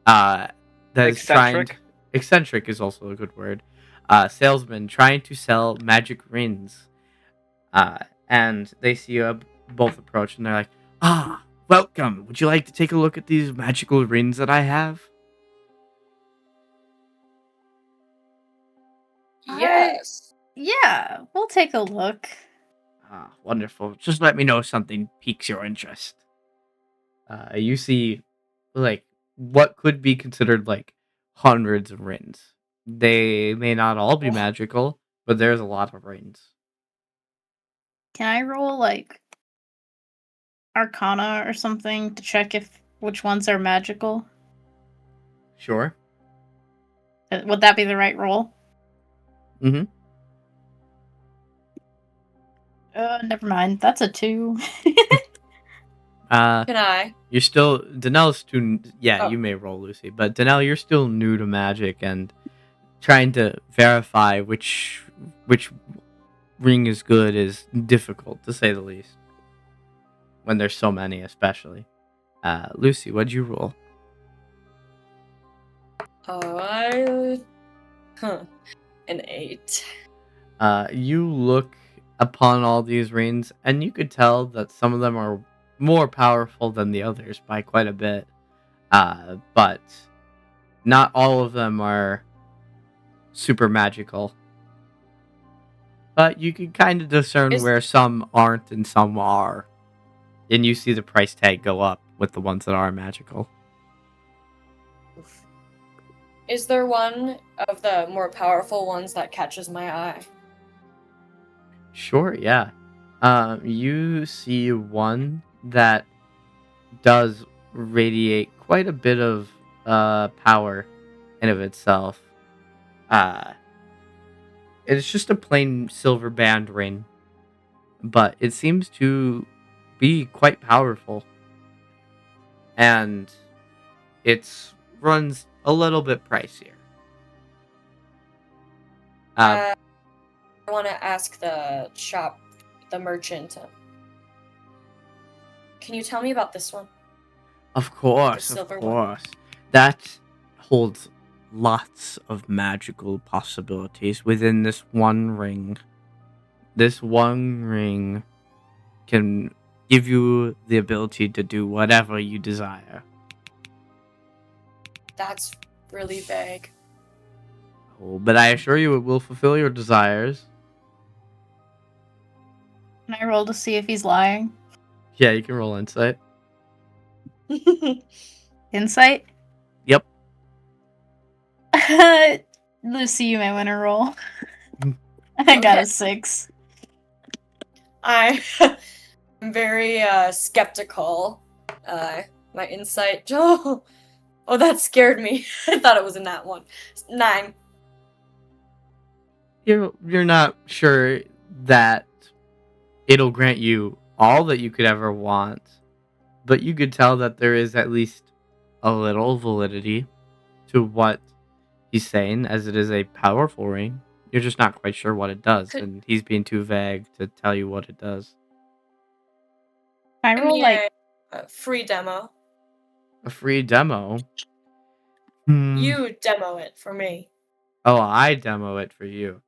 That is trying. Eccentric is also a good word. Salesman trying to sell magic rings. And they see you both approach, and they're like, "Ah, welcome. Would you like to take a look at these magical rings that I have?" Yes. Yeah, we'll take a look. Ah, wonderful. Just let me know if something piques your interest. You see, like, what could be considered, like, hundreds of rings. They may not all be magical, but there's a lot of rings. Can I roll like Arcana or something to check which ones are magical? Sure. Would that be the right roll? Mm-hmm. Never mind. That's a 2. Can I? You're still Danelle's too. Yeah, Oh. you may roll, Lucy, but Danelle, you're still new to magic and trying to verify which ring is good is difficult, to say the least. When there's so many, especially. Lucy, what'd you roll? An 8. You look upon all these rings, and you could tell that some of them are more powerful than the others by quite a bit. But not all of them are super magical. But you can kind of discern where some aren't and some are. And you see the price tag go up with the ones that are magical. Is there one of the more powerful ones that catches my eye? Sure, yeah. You see one that does radiate quite a bit of power in of itself. It's just a plain silver band ring, but it seems to be quite powerful, and it runs a little bit pricier. I want to ask the merchant. Can you tell me about this one? Of course, The silver of one. course. That holds lots of magical possibilities within this one ring. This one ring can give you the ability to do whatever you desire. That's really vague. Oh, but I assure you it will fulfill your desires. Can I roll to see if he's lying? Yeah, you can roll insight. Insight? Yep. Lucy, you may win a roll. I got a 6. I'm very skeptical. My insight. Oh, that scared me. I thought it was a nat 1. 9. You're not sure that it'll grant you all that you could ever want, but you could tell that there is at least a little validity to what he's saying, as it is a powerful ring. You're just not quite sure what it does, Could- and he's being too vague to tell you what it does. I Give roll me like a free demo. A free demo. You demo it for me. Oh, I demo it for you.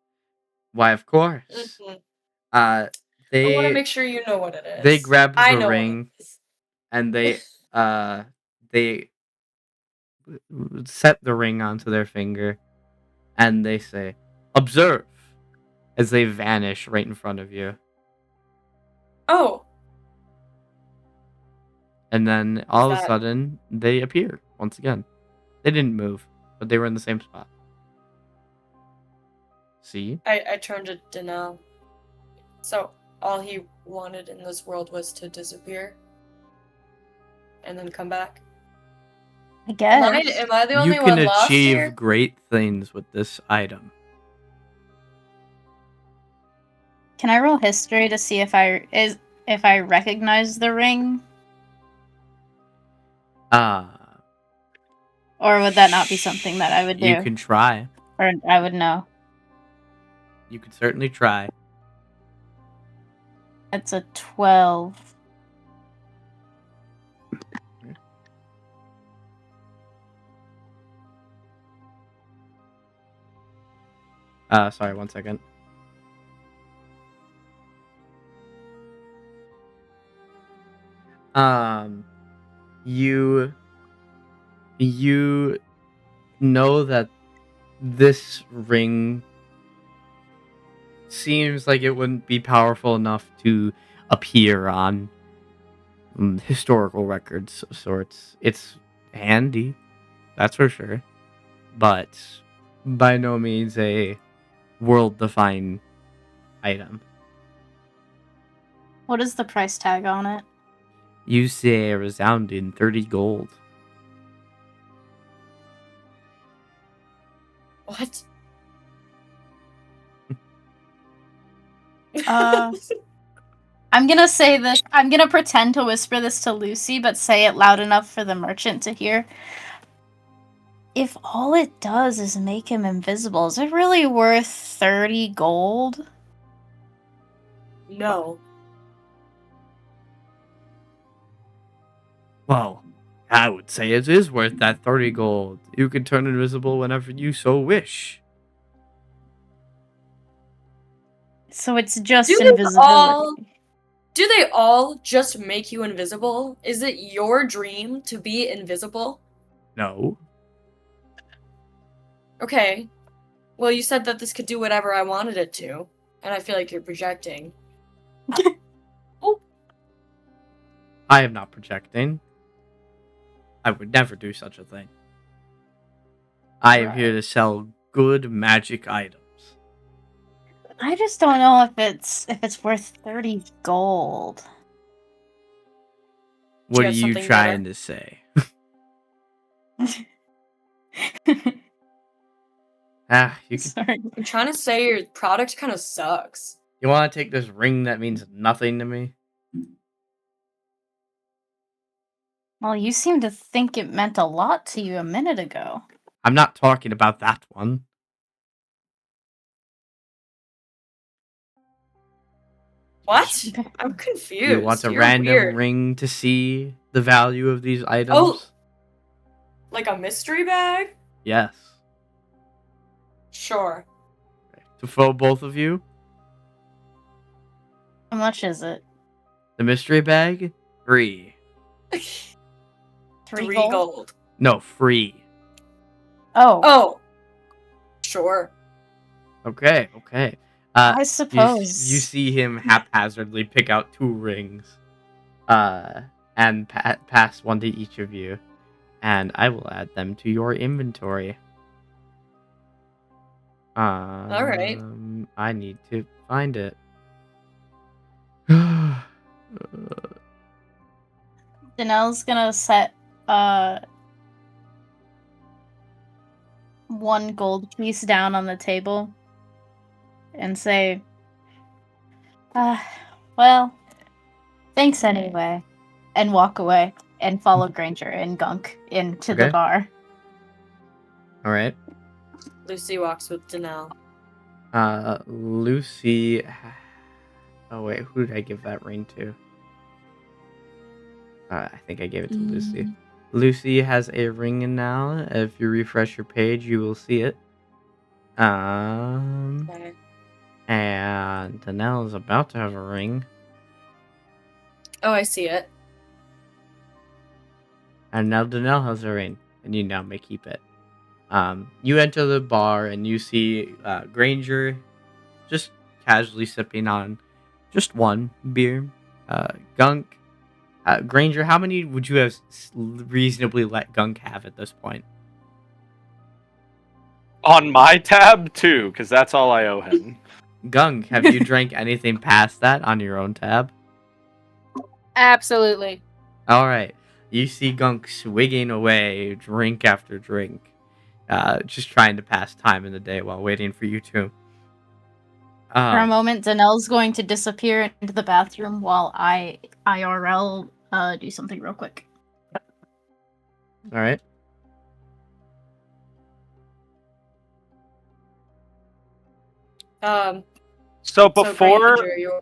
Why, of course. Mhm. Uh, I want to they make sure you know what it is. they grab I the know ring what it is. and they set the ring onto their finger, and they say, "Observe," as they vanish right in front of you. Oh, And then all of a that- sudden, they appear once again. They didn't move, but they were in the same spot. See? I turned to Danelle. So all he wanted in this world was to disappear and then come back. I guess. Am I the only You can one lost achieve here? great things with this item. Can I roll history to see if I recognize the ring, or would that not be something that I would do, You can try. or I would know? You can certainly try. It's a 12. Sorry, 1 second. You know that this ring seems like it wouldn't be powerful enough to appear on historical records of sorts. It's handy, that's for sure, but by no means a world-defining item. What is the price tag on it? You say a resounding 30 gold. What? I'm gonna say this. I'm gonna pretend to whisper this to Lucy, but say it loud enough for the merchant to hear. If all it does is make him invisible, is it really worth 30 gold? No. Well, I would say it is worth that 30 gold. You can turn invisible whenever you so wish. So it's just Do they invisibility. Do they all just make you invisible? Is it your dream to be invisible? No. Okay. Well, you said that this could do whatever I wanted it to, and I feel like you're projecting. I am not projecting. I would never do such a thing. I am here to sell good magic items. I just don't know if it's worth 30 gold. What you are have you something trying better? to say? You can, Sorry. I'm trying to say your product kind of sucks. you want to take this ring that means nothing to me? Well, you seem to think it meant a lot to you a minute ago. I'm not talking about that one. What? I'm confused. You want a You're random weird. ring to see the value of these items? Oh. Like a mystery bag? Yes. Sure. For both of you, How much is it? the mystery bag, free. 3 3 gold? gold. No, free. Oh, Oh. Sure. Okay. I You suppose. see him haphazardly pick out 2 rings, and pass one to each of you, and I will add them to your inventory. right. I need to find it. Danelle's gonna set one gold piece down on the table and say, well, thanks anyway, and walk away and follow Granger and Gunk into the Okay. bar. All right. Lucy walks with Danelle. Lucy. Oh wait, who did I give that ring to? I think I gave it to Lucy. Lucy has a ring now. If you refresh your page, you will see it. Okay. And Danelle is about to have a ring, Oh, I see it. and now Danelle has a ring, and you now may keep it. You enter the bar and you see Granger just casually sipping on just one beer. Gunk. Granger, how many would you have reasonably let Gunk have at this point? On my tab, 2, because that's all I owe him. Gunk, have you drank anything past that on your own tab? Absolutely. All right. You see Gunk swigging away drink after drink, just trying to pass time in the day while waiting for you to. For a moment, Danelle's going to disappear into the bathroom while I IRL do something real quick. All right. So before Granger, you're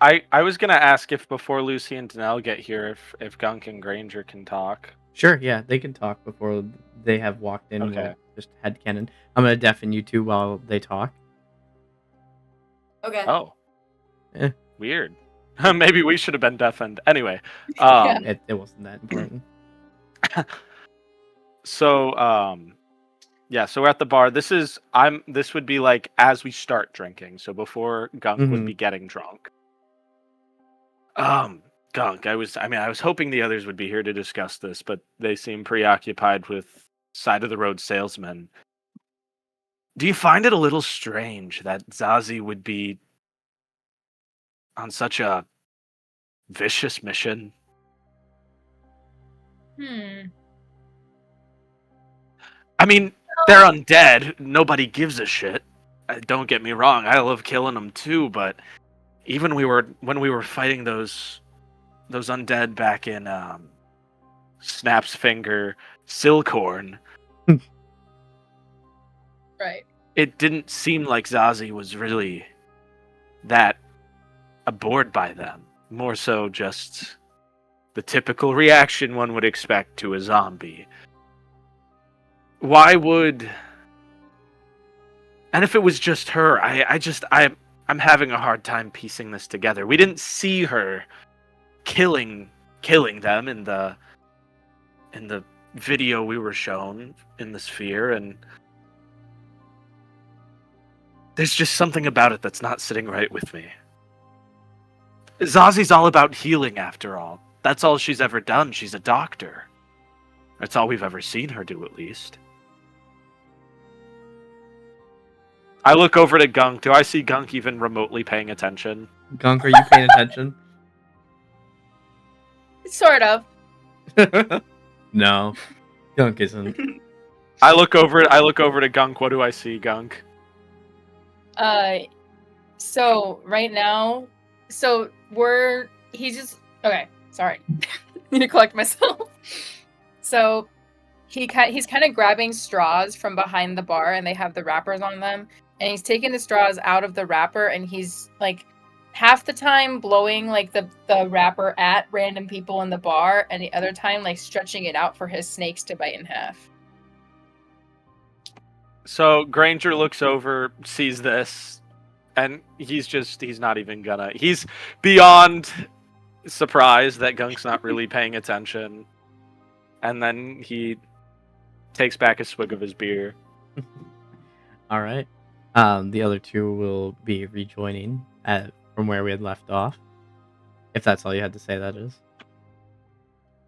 right. I was gonna ask if before Lucy and Danelle get here, if Gunk and Granger can talk. Sure, yeah, they can talk before they have walked in. Okay. We'll just headcanon. I'm gonna deafen you two while they talk. Okay. Oh. Eh. Weird. Maybe we should have been deafened. Anyway. Yeah. It wasn't that important. So yeah, so we're at the bar. This would be like as we start drinking, so before Gunk would Mhm. be getting drunk. Gunk, I was hoping the others would be here to discuss this, but they seem preoccupied with side of the road salesmen. Do you find it a little strange that Zazie would be on such a vicious mission? I mean, they're undead. Nobody gives a shit. Don't get me wrong. I love killing them too, but even when we were fighting those undead back in Snap's Finger, Silkhorn, Right. it didn't seem like Zazie was really that abhorred by them. More so just the typical reaction one would expect to a zombie. Why would... And if it was just her, I'm having a hard time piecing this together. We didn't see her killing them in the video we were shown in the sphere, and there's just something about it that's not sitting right with me. Zazie's all about healing, after all. That's all she's ever done. She's a doctor. That's all we've ever seen her do, at least. I look over to Gunk. Do I see Gunk even remotely paying attention? Gunk, are you paying attention? Sort of. No, Gunk isn't. I look over to Gunk. What do I see, Gunk? So right now, he's just okay. Sorry, need to collect myself. So he's kind of grabbing straws from behind the bar, and they have the wrappers on them, and he's taking the straws out of the wrapper, and he's like half the time blowing like the wrapper at random people in the bar, and the other time like stretching it out for his snakes to bite in half. So Granger looks over, sees this, and he's not even gonna. He's beyond surprised that Gunk's not really paying attention, and then he takes back a swig of his beer. All right. The other two will be rejoining from where we had left off. If that's all you had to say, that is.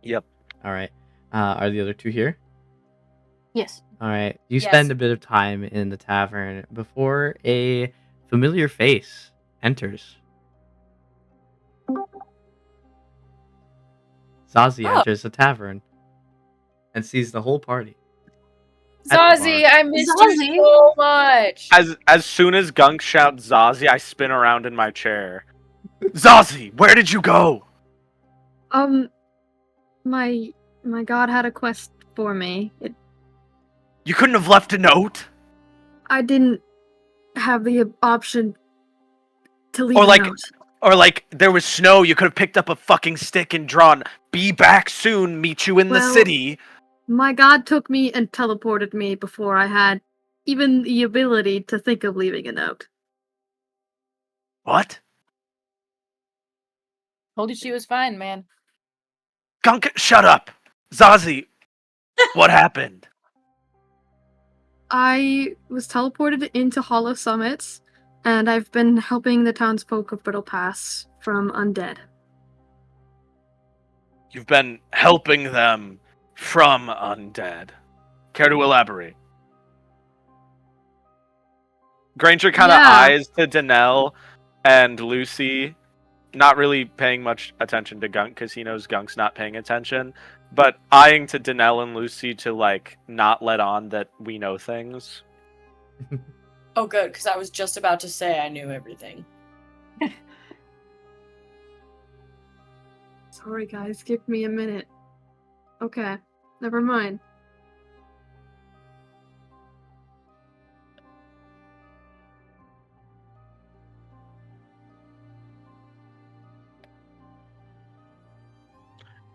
Yep. All right. Are the other two here? Yes. All right. You Yes. spend a bit of time in the tavern before a familiar face enters. Zazie Oh. enters the tavern and sees the whole party. At the Zazie, bar. I missed Zazie? you so much. As soon as Gunk shouts Zazie, I spin around in my chair. Zazie, where did you go? My god had a quest for me. You couldn't have left a note? I didn't have the option to leave Or a like- note. Or like, there was snow, you could have picked up a fucking stick and drawn, "Be back soon, meet you in the Well- city." My god took me and teleported me before I had even the ability to think of leaving a note. What? Told you she was fine, man. Gunk, shut up! Zazie, what happened? I was teleported into Hollow Summits, and I've been helping the townsfolk of Brittle Pass from undead. You've been helping them from undead. Care to elaborate? Granger kind of Yeah. eyes to Danelle and Lucy, not really paying much attention to Gunk because he knows Gunk's not paying attention, but eyeing to Danelle and Lucy to like not let on that we know things. Oh, good, because I was just about to say I knew everything. Sorry, guys, give me a minute. Okay, never mind.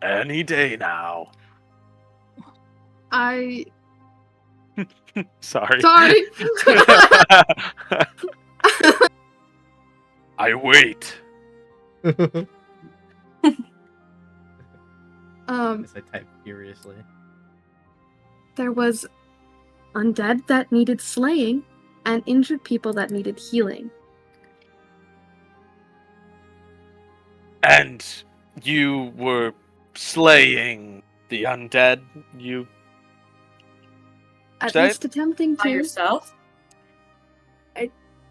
Any day now. Sorry. Sorry. I wait. As I type furiously. There was undead that needed slaying, and injured people that needed healing. And you were slaying the undead. You At Say it. least attempting By to. yourself?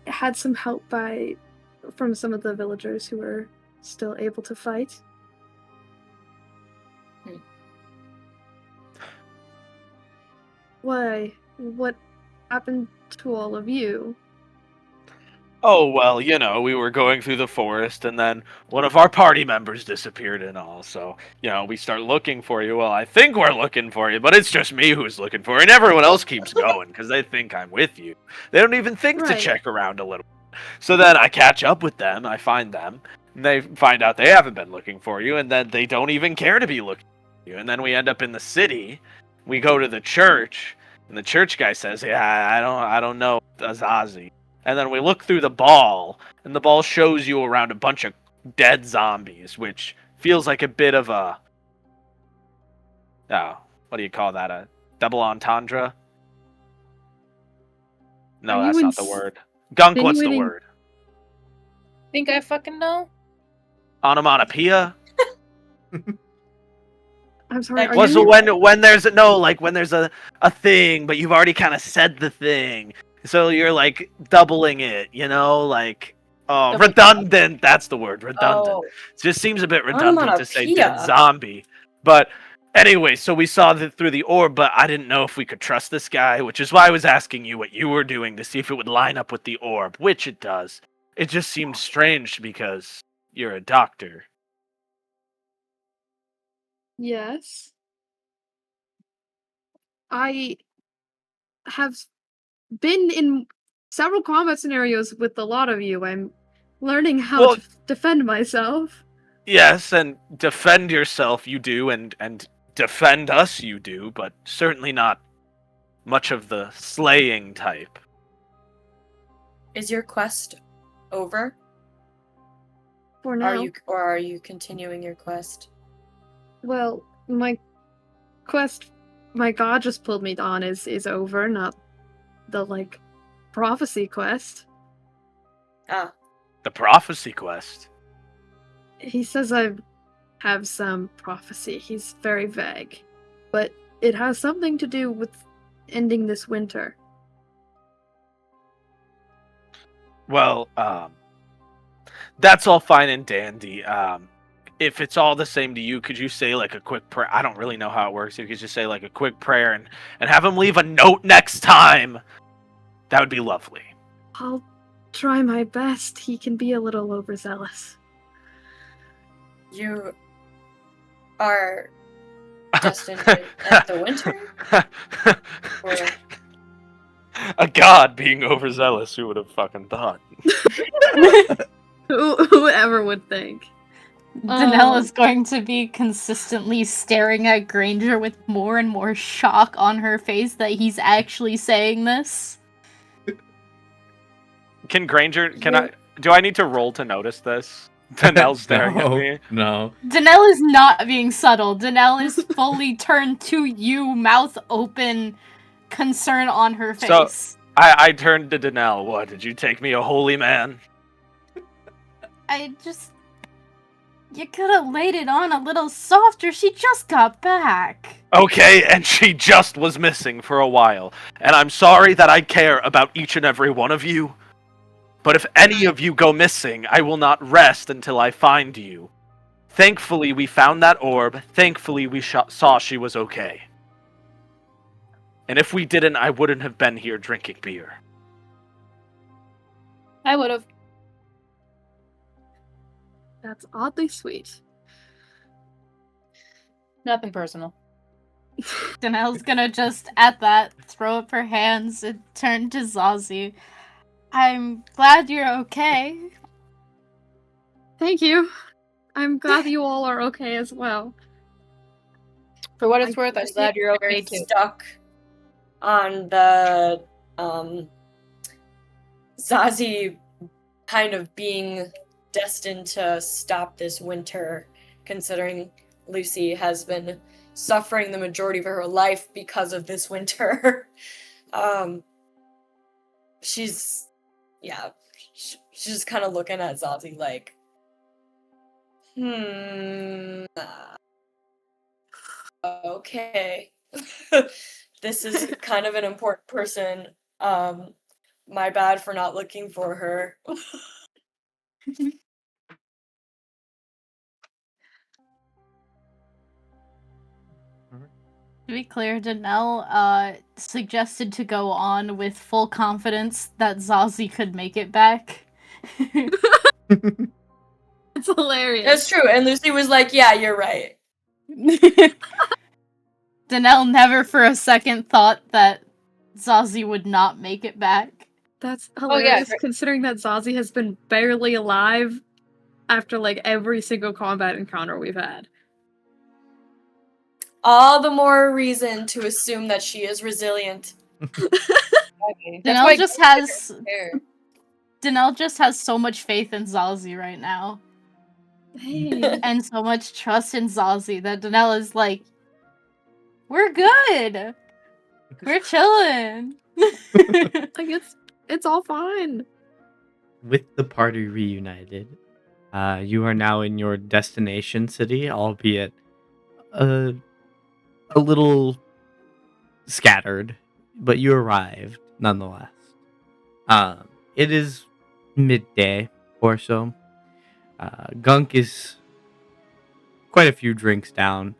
Had some help from some of the villagers who were still able to fight. Why? What happened to all of you? Oh, well, you know, we were going through the forest, and then one of our party members disappeared and all, so, you know, we start looking for you. Well, I think we're looking for you, but it's just me who's looking for you, and everyone else keeps going, because they think I'm with you. They don't even think to Right. check around a little. So then I catch up with them, I find them, and they find out they haven't been looking for you, and then they don't even care to be looking for you. And then we end up in the city, we go to the church, and the church guy says, yeah, I don't know Azazi. And then we look through the ball, and the ball shows you around a bunch of dead zombies, which feels like a bit of a... Oh, what do you call that? A double entendre? No, Are that's you not the word. Gunk, what's the insinuating- word? Think I fucking know? Onomatopoeia? I'm sorry. Like, Are What's you when there's a thing, but you've already kind of said the thing, so you're like doubling it, you know, like Double- redundant. That's the word, redundant. Oh, It just seems a bit redundant to say dead Onomatopoeia. zombie. But anyway, so we saw through the orb, but I didn't know if we could trust this guy, which is why I was asking you what you were doing to see if it would line up with the orb, which it does. It just seems strange because you're a doctor. Yes. I have been in several combat scenarios with a lot of you. I'm learning how Well- to defend myself. Yes, and defend yourself you do, and defend us you do, but certainly not much of the slaying type. is your quest over? For now. Are you continuing your quest? Well, my quest my god just pulled me on is over, not the prophecy quest. Ah, The prophecy quest. He says I have some prophecy. He's very vague. but it has something to do with ending this winter. Well, that's all fine and dandy. If it's all the same to you, could you say like a quick prayer? I don't really know how it works. If you could just say like a quick prayer and have him leave a note next time, that would be lovely. I'll try my best. He can be a little overzealous. You are destined to end the winter? Or... A god being overzealous, who would have fucking thought? Whoever would think. Danelle is going to be consistently staring at Granger with more and more shock on her face that he's actually saying this. Can Granger, do I need to roll to notice this? Danelle's staring at me. No. Danelle is not being subtle. Danelle is fully turned to you, mouth open, concern on her face. So, I turned to Danelle. What, did you take me a holy man? You could have laid it on a little softer. She just got back. Okay, and she just was missing for a while. And I'm sorry that I care about each and every one of you. But if any of you go missing, I will not rest until I find you. Thankfully, we found that orb. Thankfully, we saw she was okay. And if we didn't, I wouldn't have been here drinking beer. I would have. That's oddly sweet. Nothing personal. Danelle's gonna just, at that, throw up her hands and turn to Zazie. I'm glad you're okay. Thank you. I'm glad you all are okay as well. For what it's worth, I'm just glad you're very okay too. Stuck on the Zazie kind of being destined to stop this winter, considering Lucy has been suffering the majority of her life because of this winter. She's just kind of looking at Zazie like, okay. This is kind of an important person. My bad for not looking for her. To be clear, Danelle suggested to go on with full confidence that Zazie could make it back. It's hilarious. That's true, and Lucy was like, yeah, you're right. Danelle never for a second thought that Zazie would not make it back. That's hilarious, considering that Zazie has been barely alive after, like, every single combat encounter we've had. All the more reason to assume that she is resilient. Danelle just has so much faith in Zazie right now. Hey. And so much trust in Zazie that Danelle is like, we're good. We're chilling. Like, it's all fine. With the party reunited, you are now in your destination city, albeit a little scattered, but you arrived nonetheless. It is midday or so. Gunk is quite a few drinks down.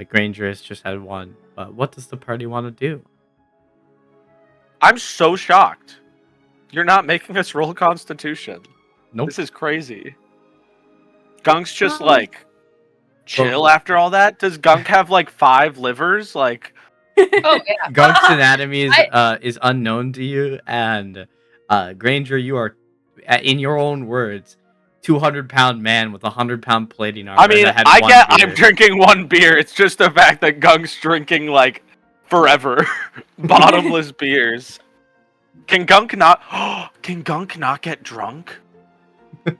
Granger has just had one. But what does the party want to do? I'm so shocked. You're not making us roll Constitution. Nope. This is crazy. Gunk's just like chill after all that. Does Gunk have like 5 livers? Like, Oh yeah. Gunk's anatomy is unknown to you, and Granger, you are, in your own words, 200-pound man with 100-pound plating armor. I mean, I'm drinking 1 beer. It's just the fact that Gunk's drinking like forever bottomless beers. Can Gunk not get drunk?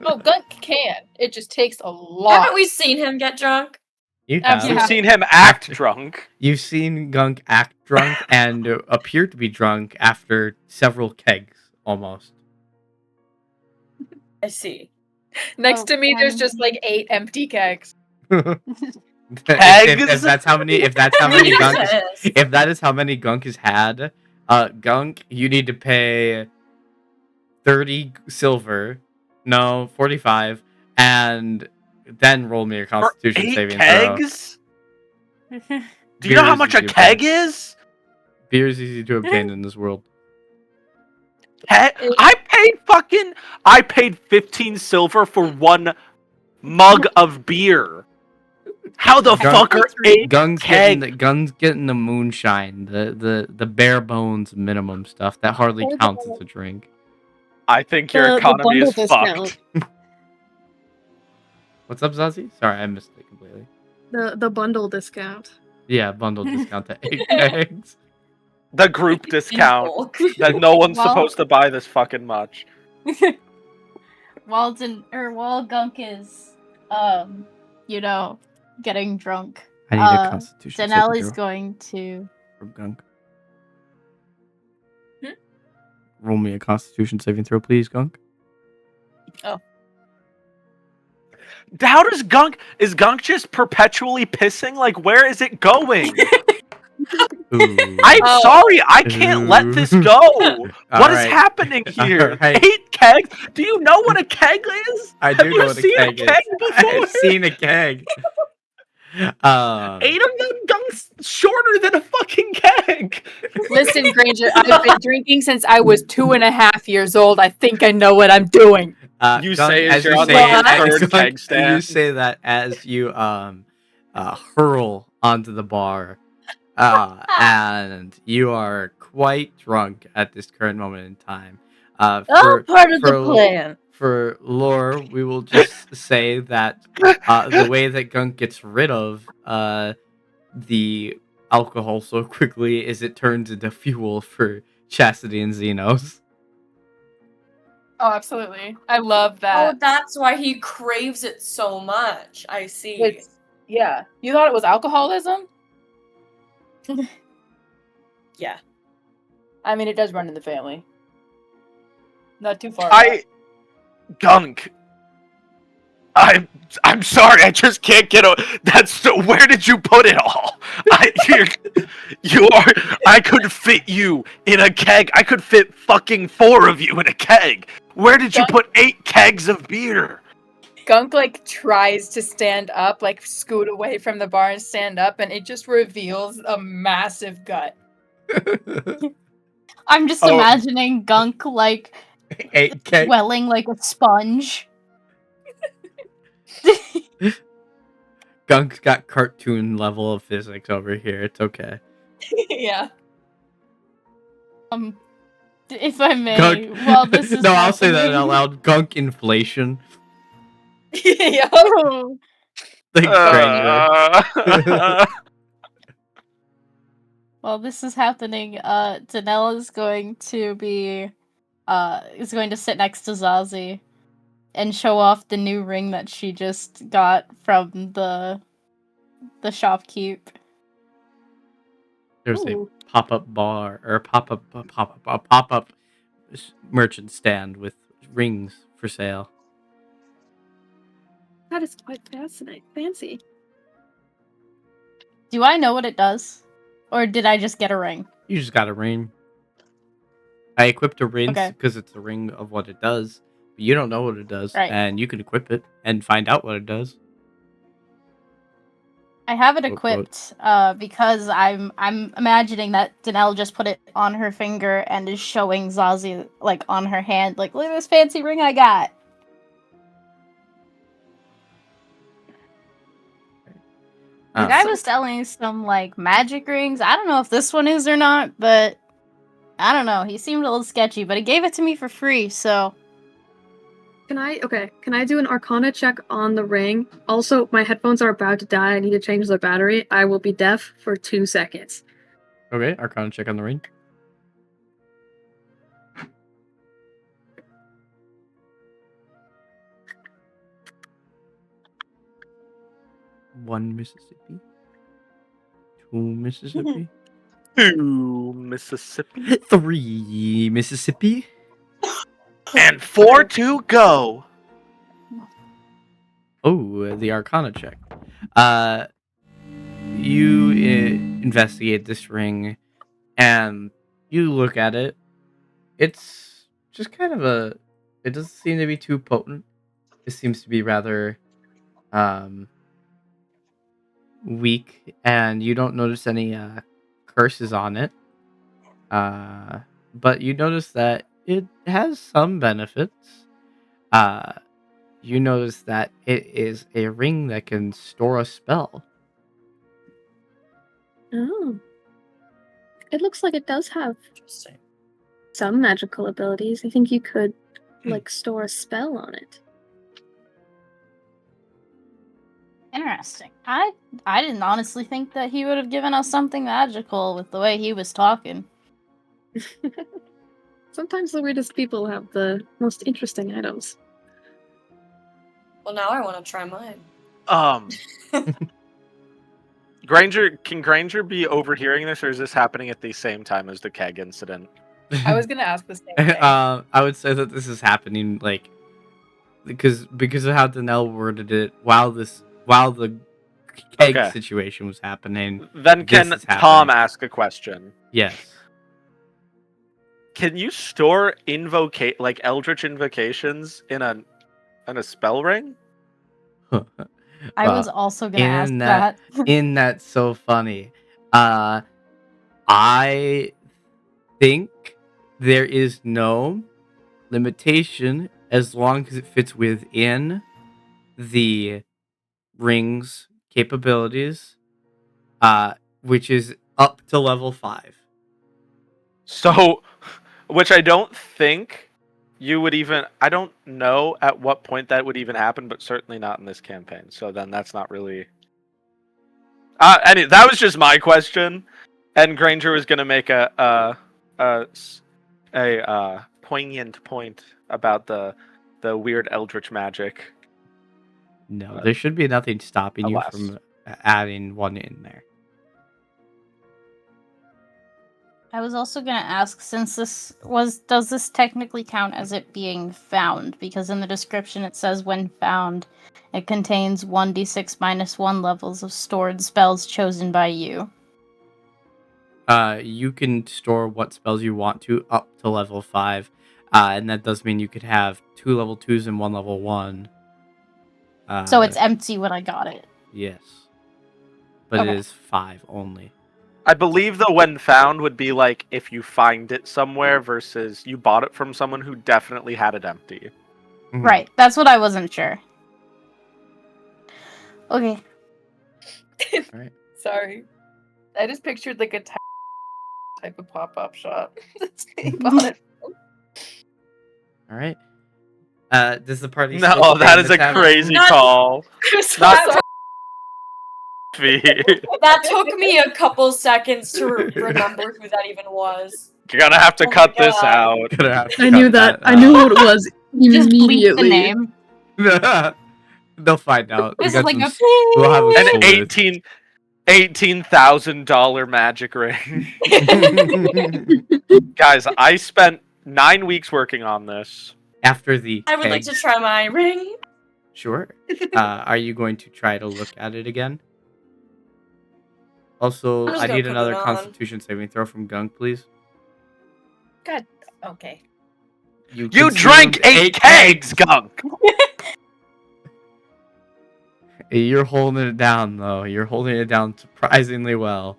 Oh, Gunk can. It just takes a lot. Haven't we seen him get drunk? You have. We've seen him act drunk. You've seen Gunk act drunk and appear to be drunk after several kegs, almost. I see. Next to me, there's just like 8 empty kegs. If that's how many, if that's how many Gunk, Jesus. if that is how many Gunk has had, Gunk, you need to pay 30 silver, no, 45, and then roll me a For Constitution 8 saving throw. kegs? Do you know how much a keg is? Beer is easy to obtain in this world. I paid 15 silver for 1 mug of beer. How the fuck are 8 Gung's kegs? getting the moonshine, the bare bones minimum stuff that hardly Hold counts on. as a drink. I think your economy is fucked. What's up, Zazie? Sorry, I missed it completely. The bundle discount. Yeah, bundle discount to 8 kegs. The group discount that no one's Well- supposed to buy this fucking much. While Gunk is, you know, getting drunk, I need a Constitution Danelle saving is throw going to. from Gunk. Hmm? Roll me a Constitution saving throw, please, Gunk. How does Gunk... Is Gunk just perpetually pissing? Like, where is it going? Ooh. I'm Oh. sorry, I can't let this go. What is Alright. happening here? Alright. 8 kegs? Do you know what a keg is? I Have do you know what a seen keg is. before? I've seen a keg. 8 of them Gunk's shorter than a fucking keg. Listen, Granger, I've been drinking since I was 2.5 years old. I think I know what I'm doing. You Gunk, say as you're you on say the it, third as Gunk, keg stand. you say that as you hurl onto the bar, and you are quite drunk at this current moment in time. All part of the for- plan. For lore, we will just say that the way that Gunk gets rid of the alcohol so quickly is it turns into fuel for Chastity and Xenos. Oh, absolutely. I love Oh, that. that's why he craves it so much. I see. It's, yeah. You thought it was alcoholism? Yeah. I mean, it does run in the family. Not too far. Gunk. I'm sorry, I just can't get where did you put it all? I could fit you in a keg. I could fit fucking 4 of you in a keg. Where did you put 8 kegs of beer? Gunk like tries to stand up, like scoot away from the bar and stand up, and it just reveals a massive gut. I'm just Oh. imagining Gunk like 8 kegs. swelling like a sponge. Gunk's got cartoon level of physics over here. It's okay. Yeah. If I may, Gunk. while this is no, I'll say that happening- out loud. Gunk inflation. Yeah. Like Granger. While this is happening, Danelle is going to be is going to sit next to Zazie and show off the new ring that she just got from the shopkeep. There's a Ooh. pop-up bar or pop-up merchant stand with rings for sale. That is quite fascinating. Fancy. Do I know what it does? Or did I just get a ring? You just got a ring. I equipped a ring Okay. because it's a ring of what it does. But you don't know what it does, Right. and you can equip it and find out what it does. I have it Quote, quote. equipped because I'm imagining that Danelle just put it on her finger and is showing Zazie like on her hand, like, look at this fancy ring I got. The guy was selling some like magic rings. I don't know if this one is or not, but I don't know. He seemed a little sketchy, but he gave it to me for free, so Can I do an Arcana check on the ring? Also, my headphones are about to die. I need to change the battery. I will be deaf for 2 seconds. Okay, Arcana check on the ring. One Mississippi. 2 Mississippi. 2 Mississippi. 3 Mississippi. And 4 to go. Oh, the Arcana check. you investigate this ring, and you look at it. It's just kind of a. It doesn't seem to be too potent. It seems to be rather um, weak, and you don't notice any curses on it. But you notice that it has some benefits. Uh, you notice that it is a ring that can store a spell. Oh. It looks like it does have Interesting. some magical abilities. I think you could, like, store a spell on it. Interesting. I didn't honestly think that he would have given us something magical with the way he was talking. Sometimes the weirdest people have the most interesting items. Well, now I want to try mine. Can Granger be overhearing this, or is this happening at the same time as the keg incident? I was gonna ask the same thing. I would say that this is happening like because of how Danelle worded it while the keg Okay. situation was happening. Then This can is Tom happening. ask a question? Yes. Can you store eldritch invocations in a spell ring? I Well, was also gonna ask in that. in that's so funny. I think there is no limitation as long as it fits within the ring's capabilities, which is up to level 5. So, which I don't think you would even. I don't know at what point that would even happen, but certainly not in this campaign. So then that's not really. That was just my question, and Granger was gonna make a poignant point about the weird eldritch magic. No, there should be nothing stopping you Alas. from adding one in there. I was also gonna ask, since does this technically count as it being found? Because in the description it says when found, it contains 1d6 minus 1 levels of stored spells chosen by you. You can store what spells you want to up to level 5, and that does mean you could have 2 level 2s and 1 level 1. So it's empty when I got it. Yes, but Okay. it is 5 only. I believe the when found would be like if you find it somewhere versus you bought it from someone who definitely had it empty. Mhm. Right, that's what I wasn't sure. Okay. Alright. Sorry. I just pictured like a type of pop-up shop. That's being bought it. All right. Does the party? No, still stay that in is the a tavern? crazy Not- call. So Not fee. that took me a couple seconds to remember who that even was. You're gonna have to Oh my cut this God. out. Gonna have to I cut knew that. I knew who it was Just bleep the immediately. name. They'll find out. We This is got like some a s- we'll have a An sleuth. $18,000 magic ring. Guys, I spent 9 weeks working on this. After the I would like keg. to try my ring. Sure. Are you going to try to look at it again? Also, I'm just I gonna need put it another on. Constitution saving throw from Gunk, please. God. Okay. You consumed drank 8 kegs, Gunk! You're holding it down, though. You're holding it down surprisingly well.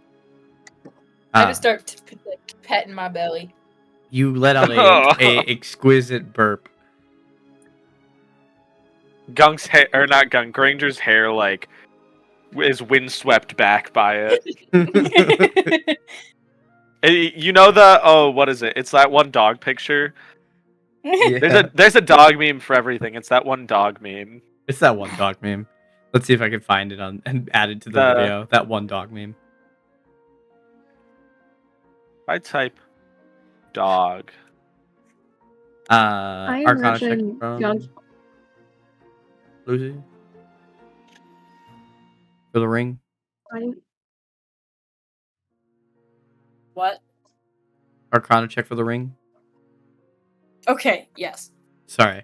I just start petting my belly. You let out a exquisite burp. Gunk's hair, or not Gunk, Granger's hair, like, is windswept back by it. You know what is it? It's that one dog picture. Yeah. There's a dog meme for everything. It's that one dog meme. It's that one dog meme. Let's see if I can find it and add it to the video. That one dog meme. I type dog. I Arcana check imagine from Gunk. Lucy for the ring. What? Arcana check for the ring. Okay, yes. Sorry.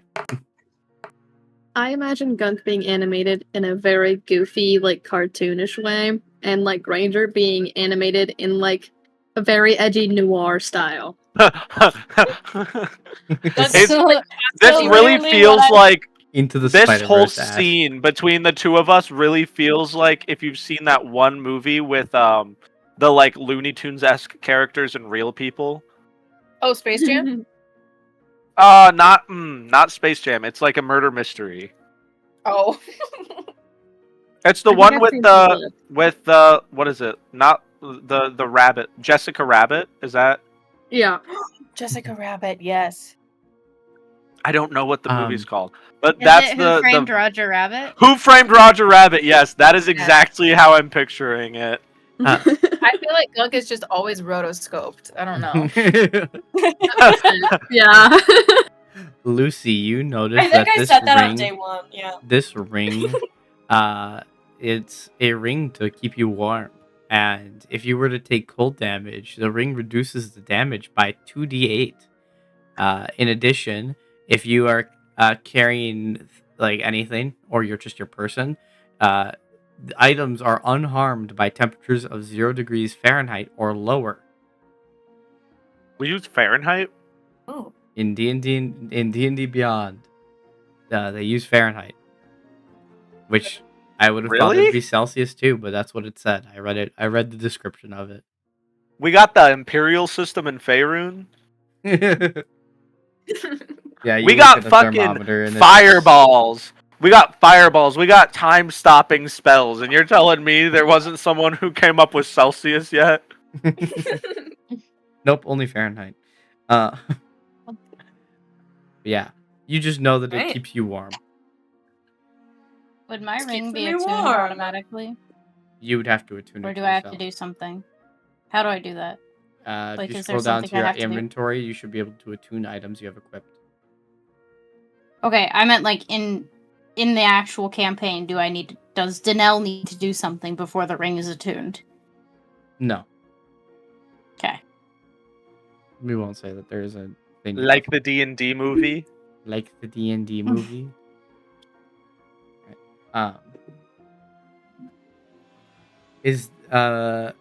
I imagine Gunk being animated in a very goofy, like cartoonish way, and like Granger being animated in like a very edgy noir style. That's It's- so, this so really literally feels what I- like Into the this whole Spider-Verse, Ash. scene between the two of us really feels like if you've seen that one movie with the like Looney Tunes-esque characters and real people. Oh, Space Jam? Not Space Jam. It's like a murder mystery. Oh. It's the I think one I've with seen the some of it. what is it? Not the rabbit. Jessica Rabbit, is that? Yeah. Jessica Rabbit, yes. I don't know what the movie's Um, called. But Is that's it Who the Framed Roger Rabbit? Who Framed Roger Rabbit? Yes, that is exactly how I'm picturing it. I feel like Gunk is just always rotoscoped. I don't know. Yeah. Lucy, you noticed I think that I this said that on ring, day one. Yeah. this ring, it's a ring to keep you warm. And if you were to take cold damage, the ring reduces the damage by 2d8. In addition, if you are carrying like anything, or you're just your person, the items are unharmed by temperatures of 0 degrees Fahrenheit or lower. We use Fahrenheit. Oh. In D&D Beyond, they use Fahrenheit, which I would have thought Really? it'd be Celsius too, but that's what it said. I read it. I read the description of it. We got the Imperial system in Faerun. Yeah, you We look got at the fucking thermometer and fireballs. We got fireballs. We got time-stopping spells, and you're telling me there wasn't someone who came up with Celsius yet? Nope, only Fahrenheit. Yeah, you just know that it Right. keeps you warm. Would my Just ring keeps be me attuned warm. automatically? You would have to attune it. Or to do I have to yourself. do something? How do I do that? Like, If you is there scroll down something to I your have to do? inventory, you should be able to attune items you have equipped. Okay, I meant like in the actual campaign, does Danelle need to do something before the ring is attuned? No, Okay. we won't say that there is a thing you Like have- the D&D movie? like the D&D movie. Right. Is the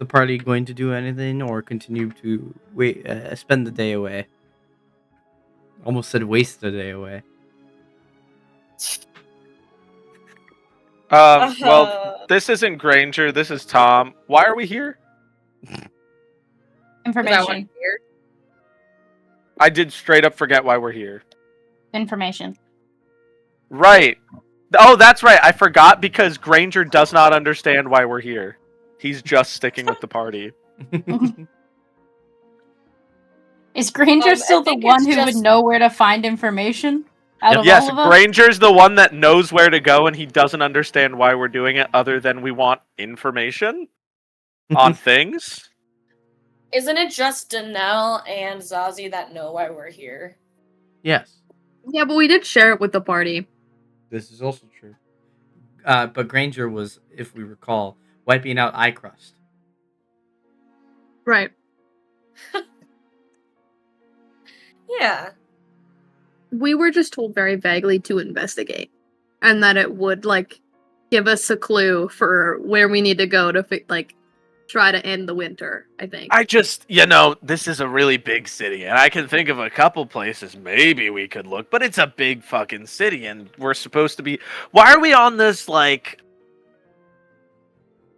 party going to do anything or continue to wait? Spend the day away. Almost said waste the day away. Well, this isn't Granger. This is Tom. Why are we here? Information. I did straight up forget why we're here. Information. Right. Oh, that's right. I forgot because Granger does not understand why we're here. He's just sticking with the party. Is Granger I still the think one it's who would just- know where to find information? Out of Yes, all of us? Granger's the one that knows where to go, and he doesn't understand why we're doing it other than we want information on things. Isn't it just Danelle and Zazie that know why we're here? Yes, Yeah, but we did share it with the party. this is also true. But Granger was, if we recall, wiping out eye crust. Right. Yeah. We were just told very vaguely to investigate, and that it would like give us a clue for where we need to go to try to end the winter. I think. I just, this is a really big city, and I can think of a couple places maybe we could look, but it's a big fucking city, and we're supposed to be. Why are we on this, like,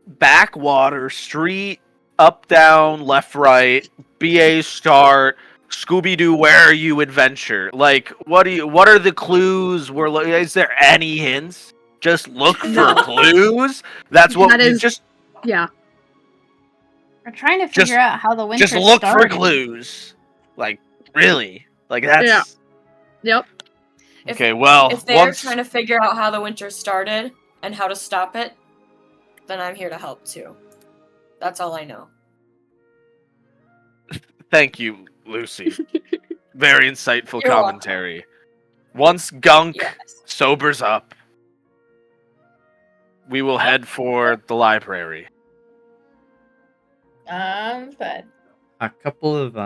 backwater street, up, down, left, right, BA start, Scooby Doo, where are you adventure? Like, what are the clues? Is there any hints? Just look for No. clues? That's what That we is- just. Yeah. We're trying to Just- figure out how the winter Just look started. for clues. Like, really? Like, that's. Yeah. Yep. If- Okay, well, If they're once. trying to figure out how the winter started and how to stop it, then I'm here to help too. That's all I know. Thank you, Lucy. Very insightful You're welcome. commentary. Once Gunk Yes. sobers up, we will head for the library. Fun. A couple of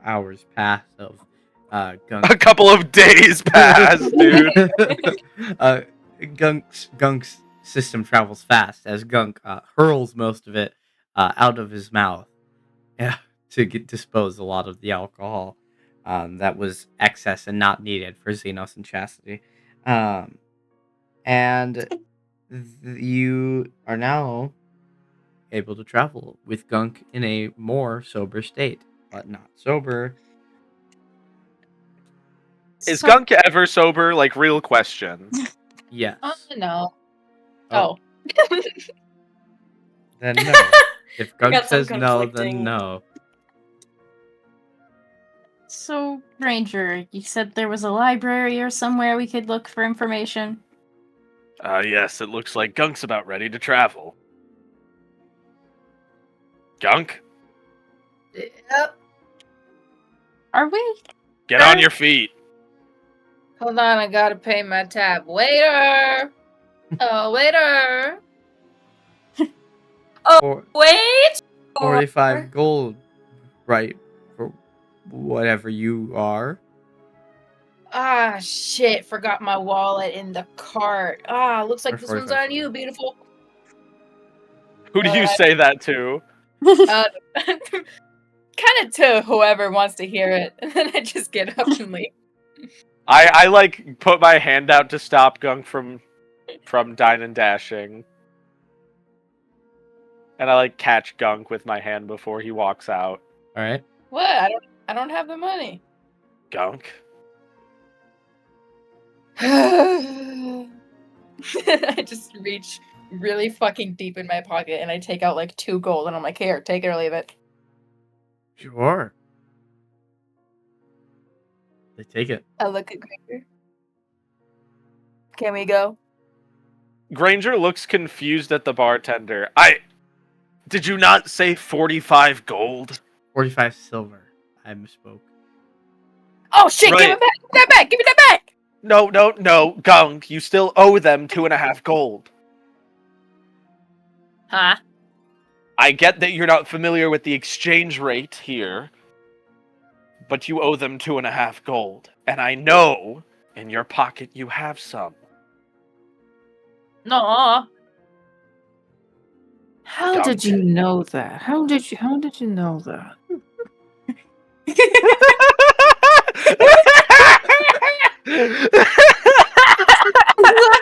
hours pass of Gunk. A couple of days pass, dude. Gunk's system travels fast as Gunk hurls most of it out of his mouth to dispose a lot of the alcohol that was excess and not needed for Xenos and Chastity. And you are now able to travel with Gunk in a more sober state, but not sober. Is Gunk ever sober? Like, real question. Yes. No. Oh. Oh. Then no. If I Gunk got some says no, then conflicting- no. So, Ranger, you said there was a library or somewhere we could look for information. Yes, it looks like Gunk's about ready to travel. Gunk, Yep. Are we? get on your feet. Hold on, I gotta pay my tab. Waiter! Oh, waiter! Wait! 45 gold, right? For whatever you are. Ah, shit. Forgot my wallet in the cart. Ah, looks like Or this one's 45. on you, beautiful. Who do you Alright. say that to? Kind of to whoever wants to hear it. And then I just get up and leave. I like put my hand out to stop Gunk from dine and dashing. And I like catch Gunk with my hand before he walks out. All right. What? I don't have the money. Gunk. I just reach really fucking deep in my pocket and I take out like 2 gold and I'm like, here, take it or leave it. Sure. They take it. I look at Granger. Can we go? Granger looks confused at the bartender. Did you not say 45 gold? 45 silver. I misspoke. Oh shit, give Right. it back! Give that back! Give me that back! No, Gunk, you still owe them 2.5 gold. Huh? I get that you're not familiar with the exchange rate here, but you owe them 2.5 gold. And I know in your pocket you have some. No. How did you know that? How did you know that?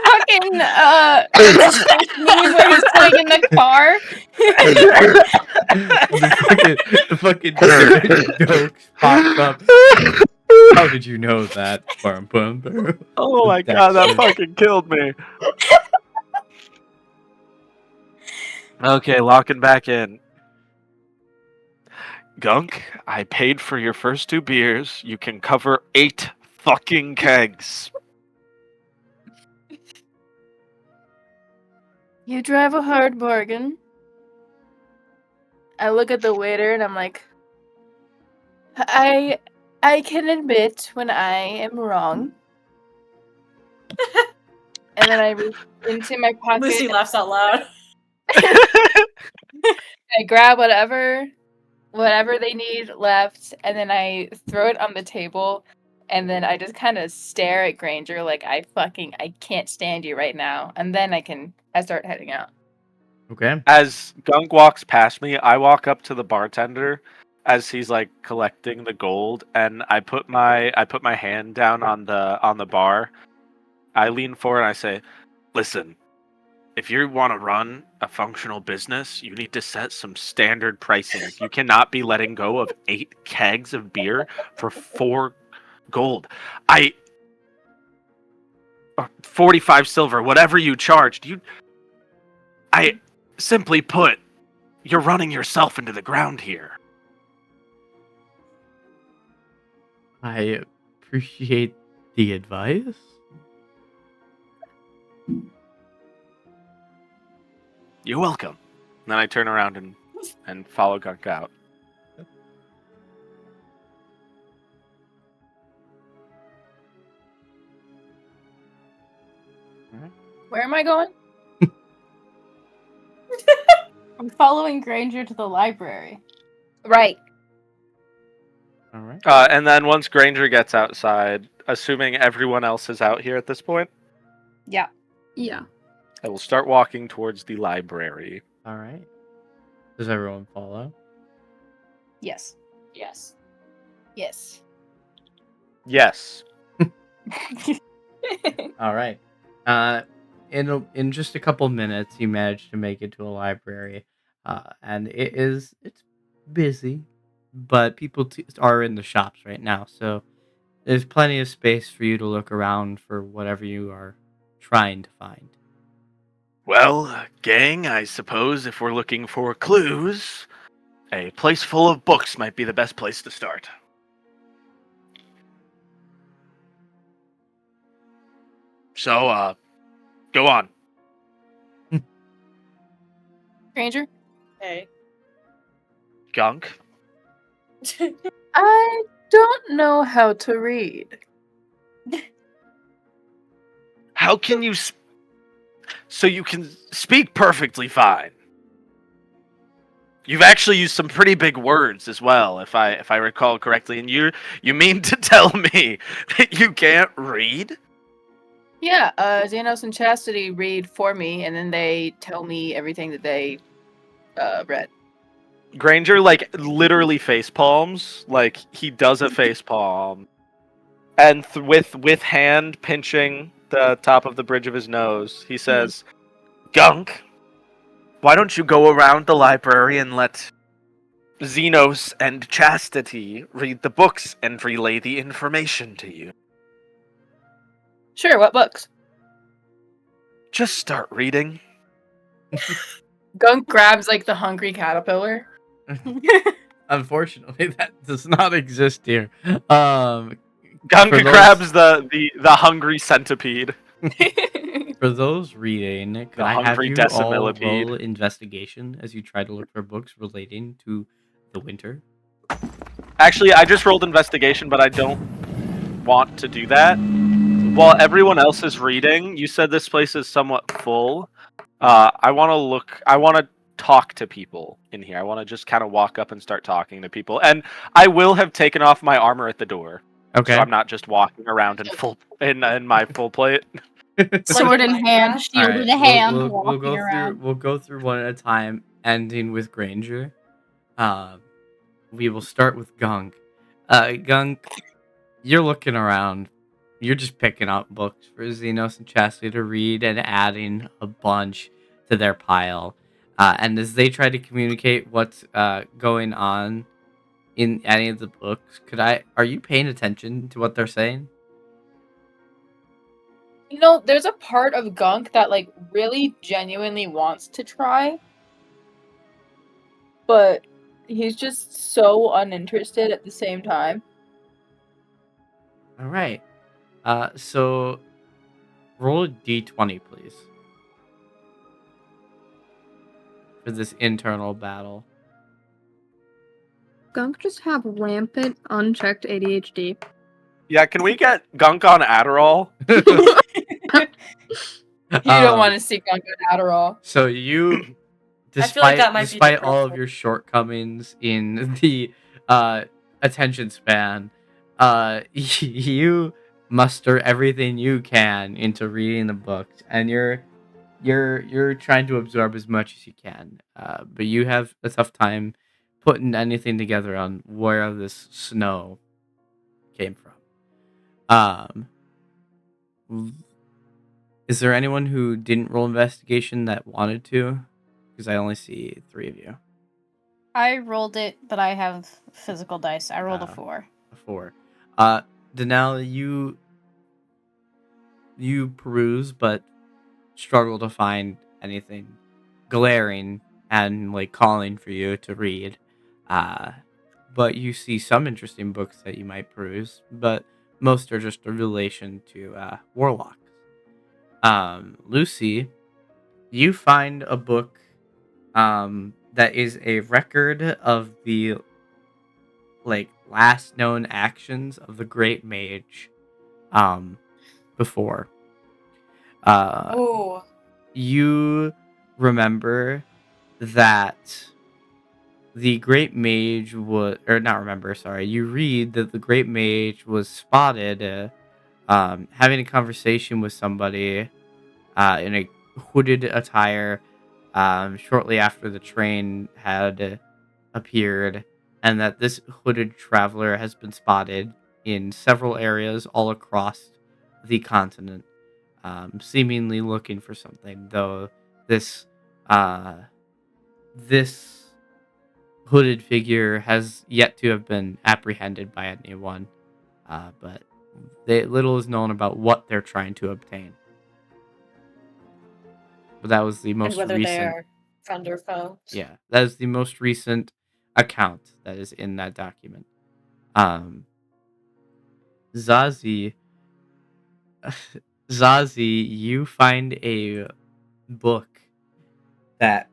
Fucking meme where he's playing in the car. the fucking jokes pops up. How did you know that? Bum, bum, bum. Oh my god, that fucking killed me. Okay, locking back in. Gunk, I paid for your first 2 beers. You can cover 8 fucking kegs. You drive a hard bargain. I look at the waiter and I'm like, I can admit when I am wrong. And then I reach into my pocket. Lucy laughs out loud. I grab whatever they need left, and then I throw it on the table, and then I just kind of stare at Granger like I can't stand you right now, and then I start heading out. Okay. As Gunk walks past me, I walk up to the bartender as he's like collecting the gold, and I put my hand down on the bar. I lean forward and I say, "Listen, if you want to run a functional business, you need to set some standard pricing. You cannot be letting go of 8 kegs of beer for 4 gold. 45 silver, whatever you charged. Simply put, you're running yourself into the ground here." I appreciate the advice. You're welcome. And then I turn around and follow Gunk out. Where am I going? I'm following Granger to the library. Right. All right. And then once Granger gets outside, assuming everyone else is out here at this point, Yeah. Yeah. I will start walking towards the library. All right. Does everyone follow? Yes. Yes. Yes. Yes. All right. In just a couple minutes, you manage to make it to a library, and it's busy, but people are in the shops right now, so there's plenty of space for you to look around for whatever you are trying to find. Well, gang, I suppose if we're looking for clues, a place full of books might be the best place to start. So, go on. Granger? Hey. Gunk? I don't know how to read. How can you... So you can speak perfectly fine. You've actually used some pretty big words as well, if I recall correctly, and you mean to tell me that you can't read? Yeah, Xanos and Chastity read for me, and then they tell me everything that they read. Granger, like, literally face palms. Like, he does a face palm. And with hand pinching the top of the bridge of his nose, he says, Gunk, why don't you go around the library and let Xenos and Chastity read the books and relay the information to you? Sure, what books? Just start reading. Gunk grabs like the hungry caterpillar. Unfortunately, that does not exist here. Gunk For those- grabs the hungry centipede. For those reading, could The I have hungry you all decimillipede. roll investigation as you try to look for books relating to the winter? Actually, I just rolled investigation, but I don't want to do that. While everyone else is reading, you said this place is somewhat full. I want to talk to people in here. I want to just kind of walk up and start talking to people. And I will have taken off my armor at the door. Okay. So I'm not just walking around in my full plate. Sword in hand, All shield right, in hand, we'll walking go around. through. We'll go through one at a time, ending with Granger. We will start with Gunk. Gunk, you're looking around. You're just picking up books for Xenos and Chastity to read and adding a bunch to their pile. And as they try to communicate what's going on in any of the books, are you paying attention to what they're saying? You know, there's a part of Gunk that like really genuinely wants to try, but he's just so uninterested at the same time. All right. So roll a d20, please, for this internal battle. Gunk just have rampant, unchecked ADHD. Yeah, can we get Gunk on Adderall? You don't want to see Gunk on Adderall. So you, I feel despite like that might be despite all of depressing. your shortcomings in the attention span, you muster everything you can into reading the books, and you're trying to absorb as much as you can. But you have a tough time putting anything together on where this snow came from. Is there anyone who didn't roll investigation that wanted to? Because I only see 3 of you. I rolled it, but I have physical dice. I rolled a 4. A 4. Danelle, you peruse but struggle to find anything glaring and like calling for you to read. But you see some interesting books that you might peruse, but most are just a relation to warlocks. Lucy, you find a book that is a record of the like last known actions of the great mage before. Oh. You remember that the great mage was, or not remember, sorry, you read that the great mage was spotted having a conversation with somebody in a hooded attire shortly after the train had appeared, and that this hooded traveler has been spotted in several areas all across the continent, seemingly looking for something. Though this uh, this hooded figure has yet to have been apprehended by anyone, but little is known about what they're trying to obtain. But that was the And most whether they recent. are friend or foe. Yeah, that is the most recent account that is in that document. Zazie, Zazie, you find a book that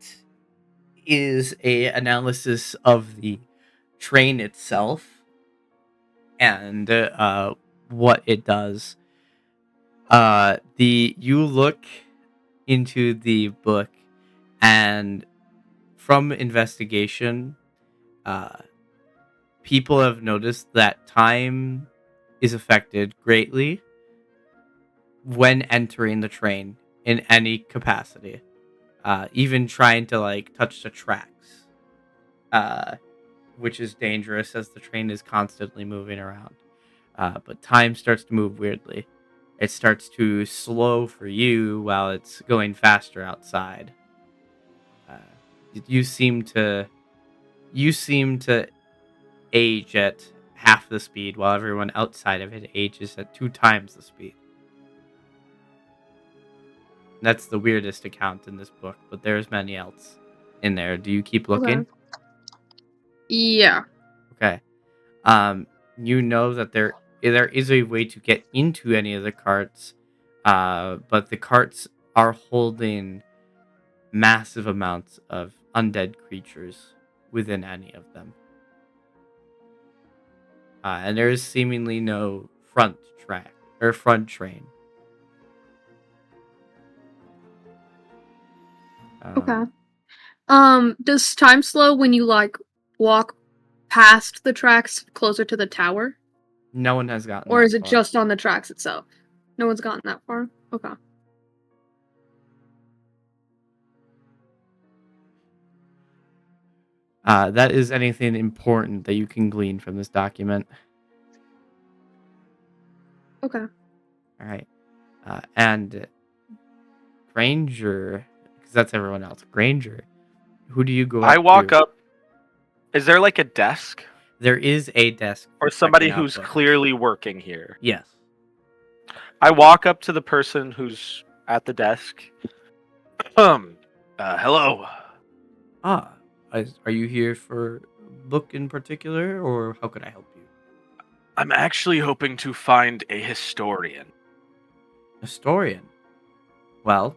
is a analysis of the train itself and what it does. You look into the book, and from investigation, people have noticed that time is affected greatly when entering the train in any capacity, even trying to like touch the tracks, which is dangerous as the train is constantly moving around. But time starts to move weirdly. It starts to slow for you while it's going faster outside. You seem to age at half the speed, while everyone outside of it ages at 2 times the speed. That's the weirdest account in this book, but there's many else in there. Do you keep looking? Okay. Yeah. Okay. You know that there is a way to get into any of the carts, but the carts are holding massive amounts of undead creatures within any of them. And there is seemingly no front train. Okay. Does time slow when you like walk past the tracks closer to the tower? No one has gotten Or that is it far. just on the tracks itself? No one's gotten that far? Okay. That is anything important that you can glean from this document. Okay. All right. And Granger, because that's everyone else. Granger, who do you go up I walk to? up. Is there like a desk There is a desk or for somebody checking out who's books. clearly working here? Yes. I walk up to the person who's at the desk. Hello. Are you here for a book in particular, or how could I help you? I'm actually hoping to find a historian. Historian. Well,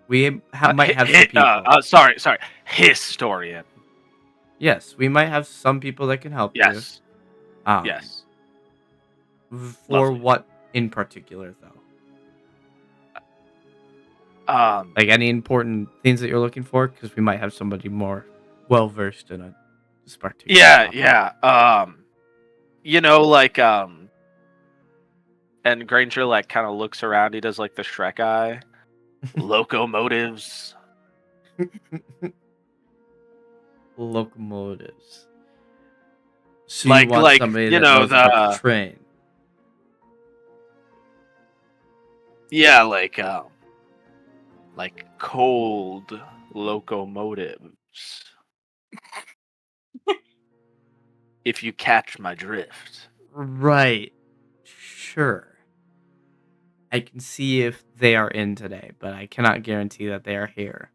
we might have some people. Sorry, historian. Yes, we might have some people that can help Yes, you. yes. For Lovely. what in particular, though? Um, Like any important things that you're looking for, because we might have somebody more well versed in this particular. yeah, topic. yeah. And Granger like kind of looks around. He does like the Shrek eye. Locomotives. Locomotives. So Like- you want like, somebody you that know, knows about the train? Yeah, like cold locomotives. If you catch my drift. Right. Sure. I can see if they are in today, but I cannot guarantee that they are here.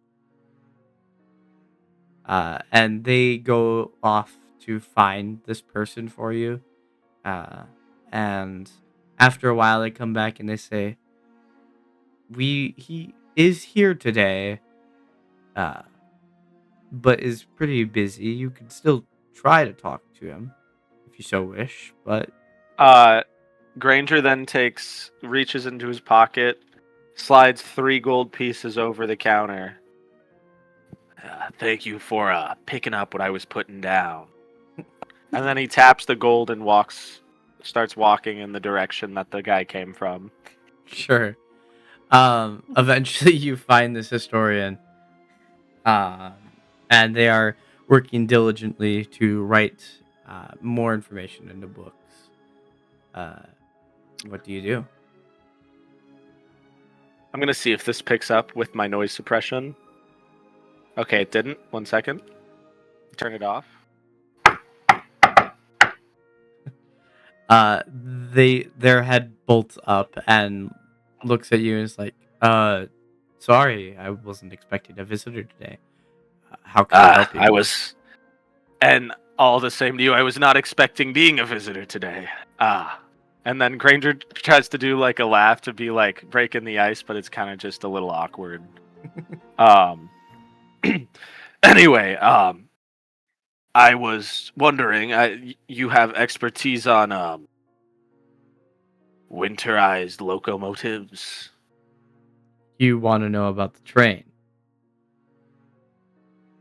And they go off to find this person for you. And after a while, they come back and they say, he is here today, but is pretty busy. You can still try to talk to him if you so wish, but Granger then reaches into his pocket, slides 3 gold pieces over the counter. Thank you for picking up what I was putting down. And then he taps the gold and starts walking in the direction that the guy came from. Sure. Eventually you find this historian, um, and they are working diligently to write more information into books. Uh, what do you do? I'm gonna see if this picks up with my noise suppression. Okay, it didn't. 1 second. Turn it off. Their head bolts up and looks at you and is like, sorry, I wasn't expecting a visitor today. How can I help you? I was, and all the same to you, I was not expecting being a visitor today. And then Granger tries to do like a laugh to be like breaking the ice, but it's kind of just a little awkward. Anyway, I was wondering, you have expertise on winterized locomotives. You want to know about the train?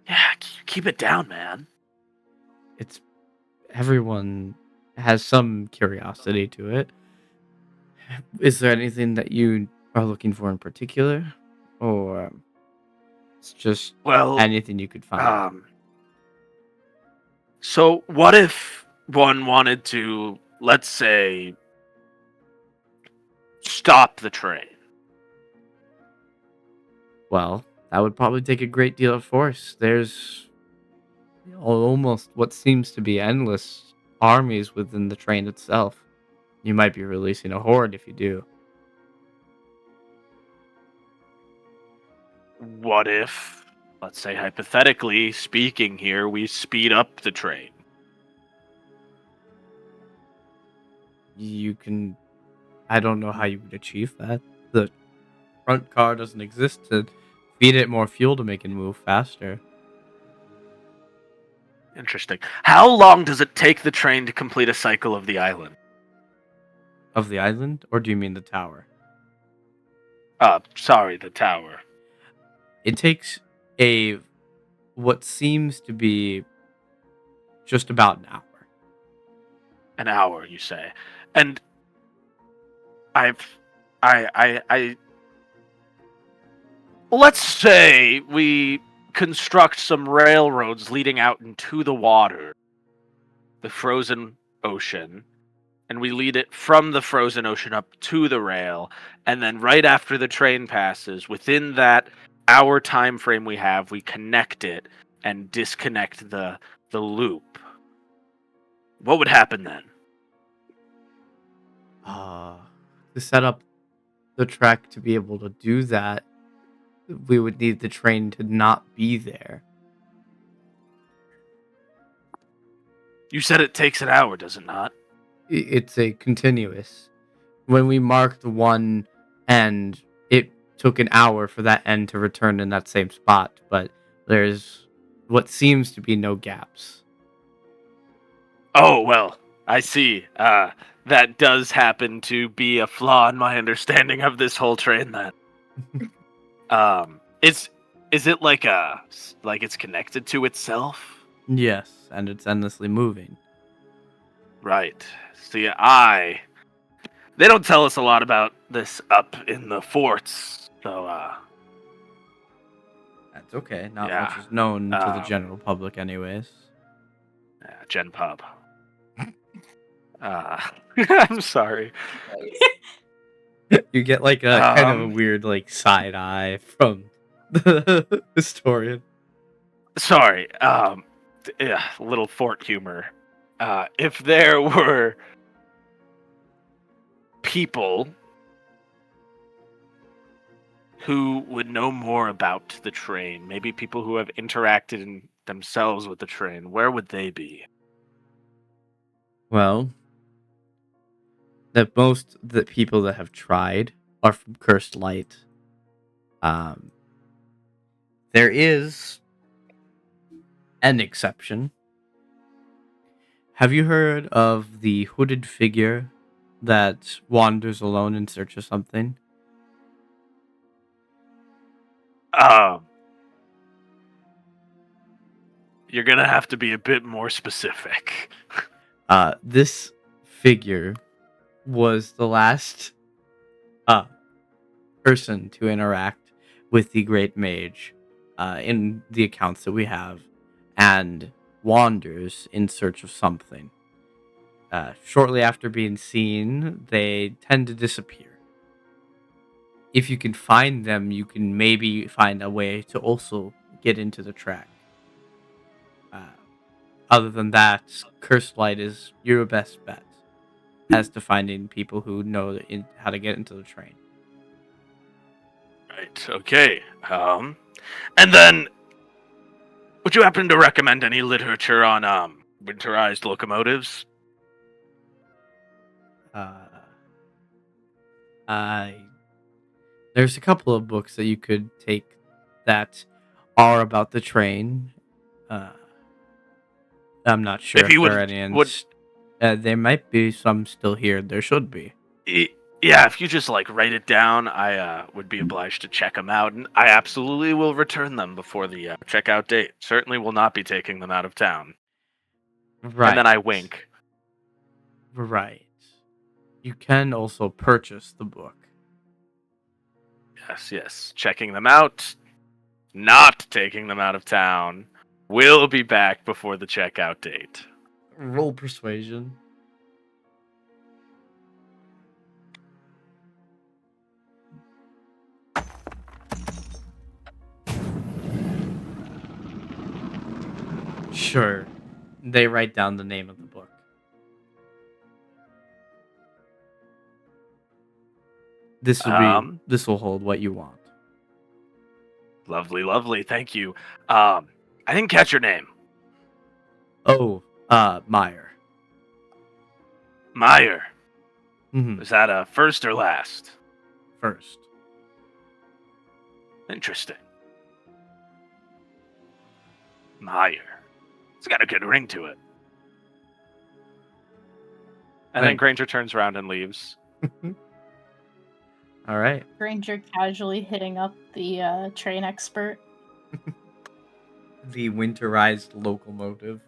Yeah, keep it down, man. It's everyone has some curiosity to it. Is there anything that you are looking for in particular, or it's just Well, anything you could find? So what if one wanted to, let's say, stop the train? Well, that would probably take a great deal of force. There's almost what seems to be endless armies within the train itself. You might be releasing a horde if you do. What if, let's say hypothetically speaking here, we speed up the train? You can. I don't know how you would achieve that. The front car doesn't exist to feed it more fuel to make it move faster. Interesting. How long does it take the train to complete a cycle of the island? Of the island? Or do you mean the tower? Sorry, the tower. It takes what seems to be just about an hour. An hour, you say. And I let's say we construct some railroads leading out into the water, the frozen ocean, and we lead it from the frozen ocean up to the rail, and then right after the train passes, within that hour time frame we have, we connect it and disconnect the loop. What would happen then? To set up the track to be able to do that, we would need the train to not be there. You said it takes an hour, does it not? It's a continuous. When we marked one end, it took an hour for that end to return in that same spot, but there's what seems to be no gaps. Oh, well, I see. That does happen to be a flaw in my understanding of this whole train then. Is it like it's connected to itself? Yes, and it's endlessly moving. Right. See, they don't tell us a lot about this up in the forts, so That's okay. Not Yeah. much is known to the general public anyways. Gen Pub. I'm sorry. You get like a kind of a Um, weird like side eye from the historian. Sorry. Yeah, little fort humor. If there were people who would know more about the train, maybe people who have interacted themselves with the train, where would they be? Well, that most the people that have tried are from Cursed Light. There is an exception. Have you heard of the hooded figure that wanders alone in search of something? Um, You're gonna have to be a bit more specific. This figure was the last person to interact with the Great Mage in the accounts that we have, and wanders in search of something. Shortly after being seen, they tend to disappear. If you can find them, you can maybe find a way to also get into the track. Other than that, Cursed Light is your best bet as to finding people who know how to get into the train. Right. Okay. And then, would you happen to recommend any literature on winterized locomotives? There's a couple of books that you could take that are about the train. I'm not sure If if you there are would- any. would- There might be some still here. There should be. Yeah, if you just write it down, I would be obliged to check them out, and I absolutely will return them before the checkout date. Certainly will not be taking them out of town. Right. And then I wink. Right. You can also purchase the book. Yes. Checking them out, not taking them out of town. Will be back before the checkout date. Roll persuasion. Sure. They write down the name of the book. This will hold what you want. Lovely. Thank you. I didn't catch your name. Oh, Meyer. Meyer. Mm-hmm. Was that a first or last? First. Interesting. Meyer. It's got a good ring to it. And then Thanks. Granger turns around and leaves. All right. Granger casually hitting up the train expert. The winterized locomotive.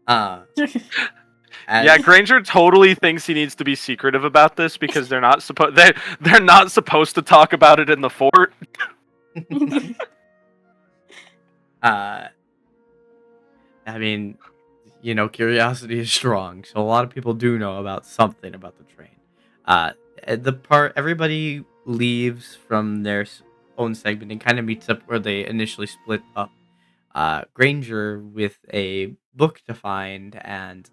Yeah, Granger totally thinks he needs to be secretive about this because they're not supposed to talk about it in the fort. I mean, curiosity is strong, so a lot of people do know about something about the train. Everybody leaves from their own segment and kind of meets up where they initially split up. Granger with a book to find, and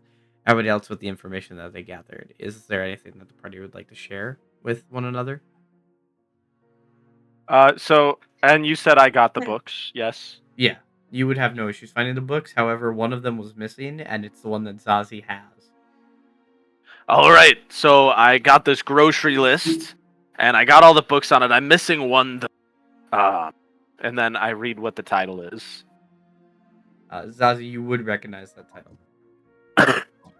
everybody else with the information that they gathered. Is there anything that the party would like to share with one another? And you said I got the books, yes? Yeah, you would have no issues finding the books. However, one of them was missing, and it's the one that Zazie has. All right, so I got this grocery list, and I got all the books on it. I'm missing one, and then I read what the title is. Zazie, you would recognize that title.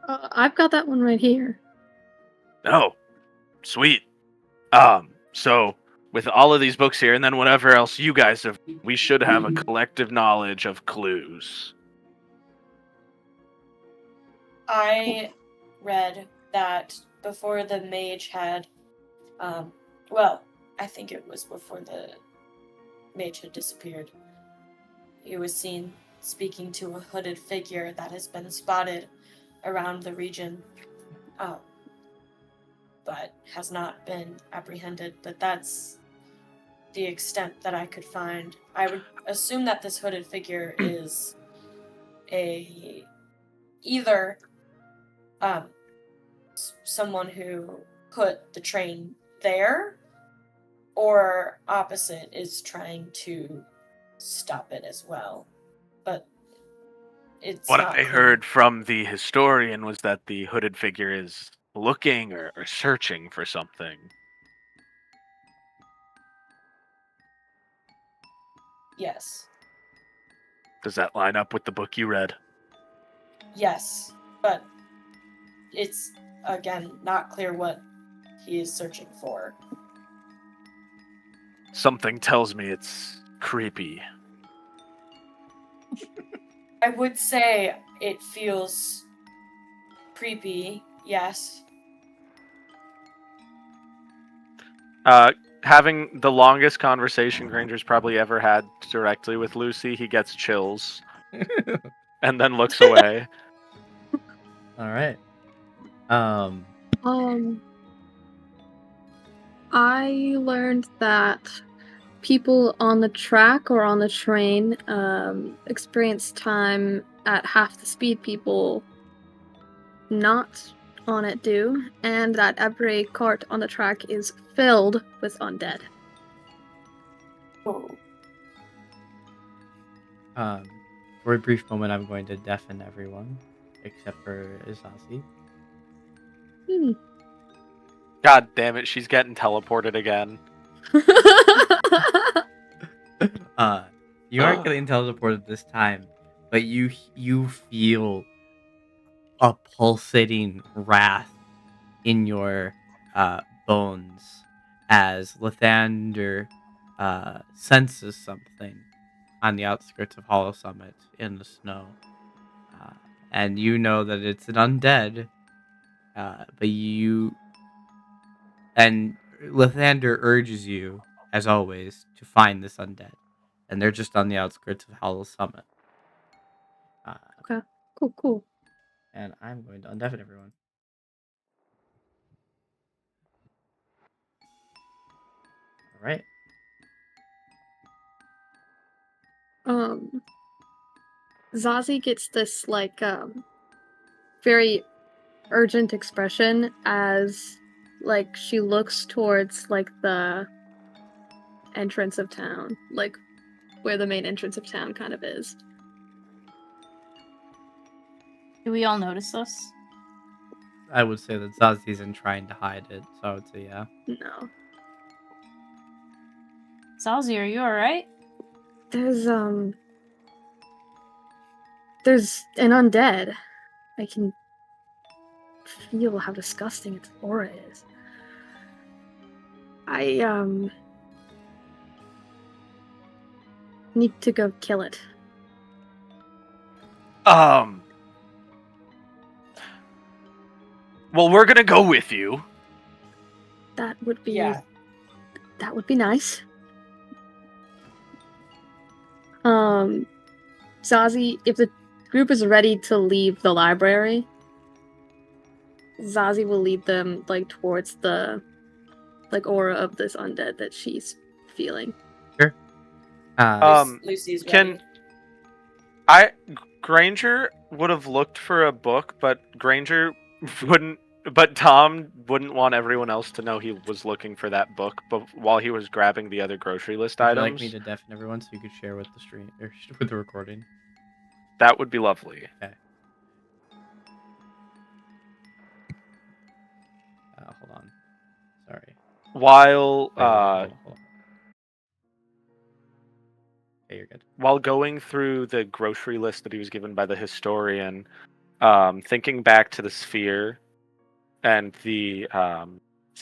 I've got that one right here. Oh, sweet. So with all of these books here, and then whatever else you guys have, we should have a collective knowledge of clues. I read that before the mage had, I think it was before the mage had disappeared. He was seen speaking to a hooded figure that has been spotted around the region, but has not been apprehended. But that's the extent that I could find. I would assume that this hooded figure is either someone who put the train there, or opposite, is trying to stop it as well. But it's What not I clear. heard from the historian was that the hooded figure is looking or searching for something. Yes. Does that line up with the book you read? Yes. But it's, again, not clear what he is searching for. Something tells me it's creepy. I would say it feels creepy, yes. Having the longest conversation Granger's probably ever had directly with Lucy, he gets chills and then looks away. All right. I learned that people on the track or on the train experience time at half the speed people not on it do, and that every cart on the track is filled with undead. Oh. For a brief moment, I'm going to deafen everyone except for Izazi. God damn it, she's getting teleported again. You aren't getting teleported this time, but you feel a pulsating wrath in your bones as Lathander senses something on the outskirts of Hollow Summit in the snow. And you know that it's an undead, but you... And Lathander urges you, as always, to find this undead. And they're just on the outskirts of Hollow Summit. Okay, cool. And I'm going to undeafen everyone. Alright. Zazie gets this very urgent expression as she looks towards the entrance of town, where the main entrance of town kind of is. Do we all notice this? I would say that Zazie isn't trying to hide it, so I would say yeah. No. Zazie, are you alright? There's an undead. I can feel how disgusting its aura is. I need to go kill it. Well, we're gonna go with you. That would be Yeah. That would be nice. Zazie, if the group is ready to leave the library, Zazie will lead them towards the aura of this undead that she's feeling. Sure. Lucy's Can ready. Granger would have looked for a book, but Tom wouldn't want everyone else to know he was looking for that book, but while he was grabbing the other grocery list Would you items. like me to deafen everyone so you could share with the stream or with the recording? That would be lovely. Okay. Hold on. Sorry. While Wait, hold on. Okay, you're good. While going through the grocery list that he was given by the historian, thinking back to the sphere and the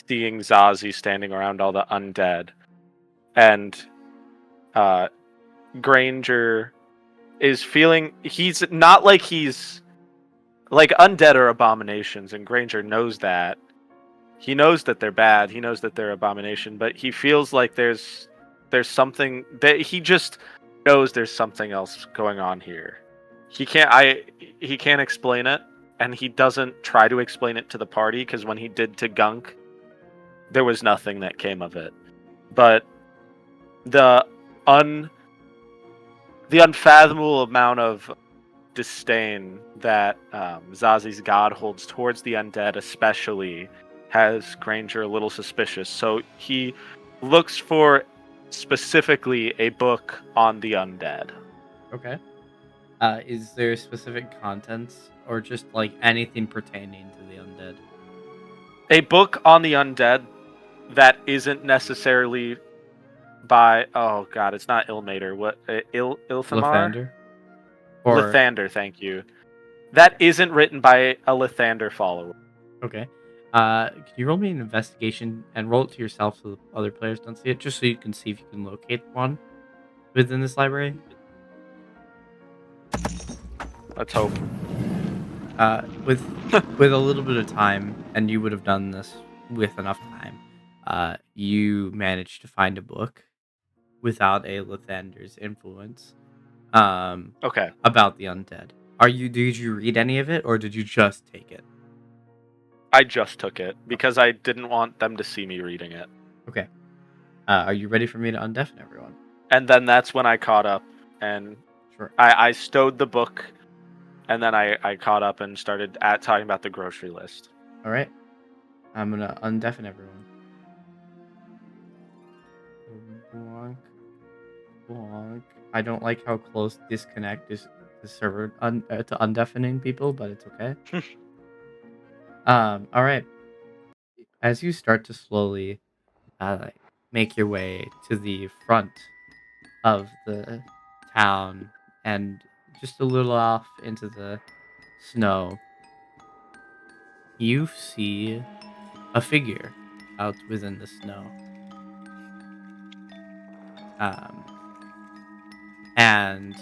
seeing Zazie standing around all the undead, and Granger is feeling he's not he's undead are abominations, and Granger knows that. He knows that they're bad. He knows that they're abomination, but he feels like there's something that he just knows there's something else going on here. He can't explain it, and he doesn't try to explain it to the party because when he did to Gunk, there was nothing that came of it. But the unfathomable amount of disdain that Zazie's god holds towards the undead, especially, has Granger a little suspicious. So he looks for specifically a book on the undead. Okay. Is there specific contents or just anything pertaining to the undead? A book on the undead that isn't necessarily by it's not Ilmater. What Ilthamar? Lathander? Lathander, thank you. That isn't written by a Lathander follower. Okay. Can you roll me an investigation and roll it to yourself so the other players don't see it, just so you can see if you can locate one within this library? Let's hope. With with a little bit of time, and you would have done this with enough time, you managed to find a book without a Lathander's influence, Okay. about the undead. Did you read any of it, or did you just take it? I just took it because I didn't want them to see me reading it. Okay. Are you ready for me to undeafen everyone? And then that's when I caught up and Sure. I stowed the book, and then I caught up and started talking about the grocery list. All right. I'm gonna undeafen everyone. Blanc, blanc. I don't like how close disconnect is the server to undeafening people, but it's okay. All right. As you start to slowly make your way to the front of the town and just a little off into the snow, you see a figure out within the snow. And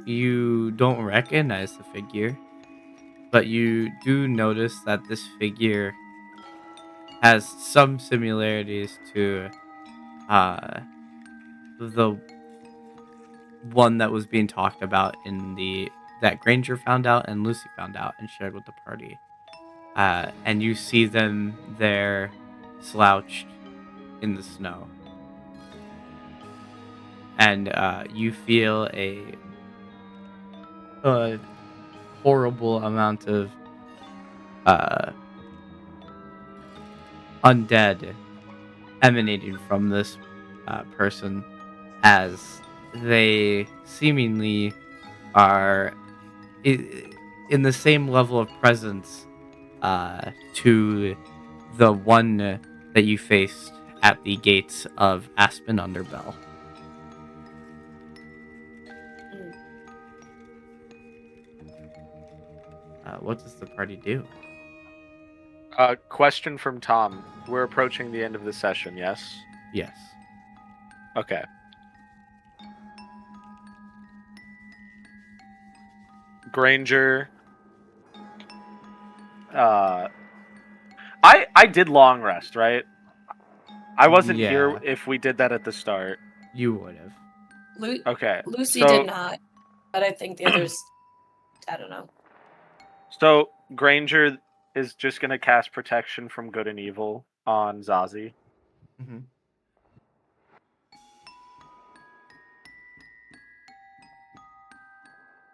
you don't recognize the figure, but you do notice that this figure has some similarities to the one that was being talked about in that Granger found out and Lucy found out and shared with the party. And you see them there slouched in the snow. And you feel a horrible amount of undead emanating from this person, as they seemingly are in the same level of presence to the one that you faced at the gates of Aspen Underbell. What does the party do? Question from Tom. We're approaching the end of the session, yes? Yes. Okay. Granger. I did long rest, right? I wasn't here Yeah. if we did that at the start. You would have. Okay. Lucy so, did not, but I think the others. I don't know. So Granger is just gonna cast protection from good and evil on Zazie. Mm-hmm.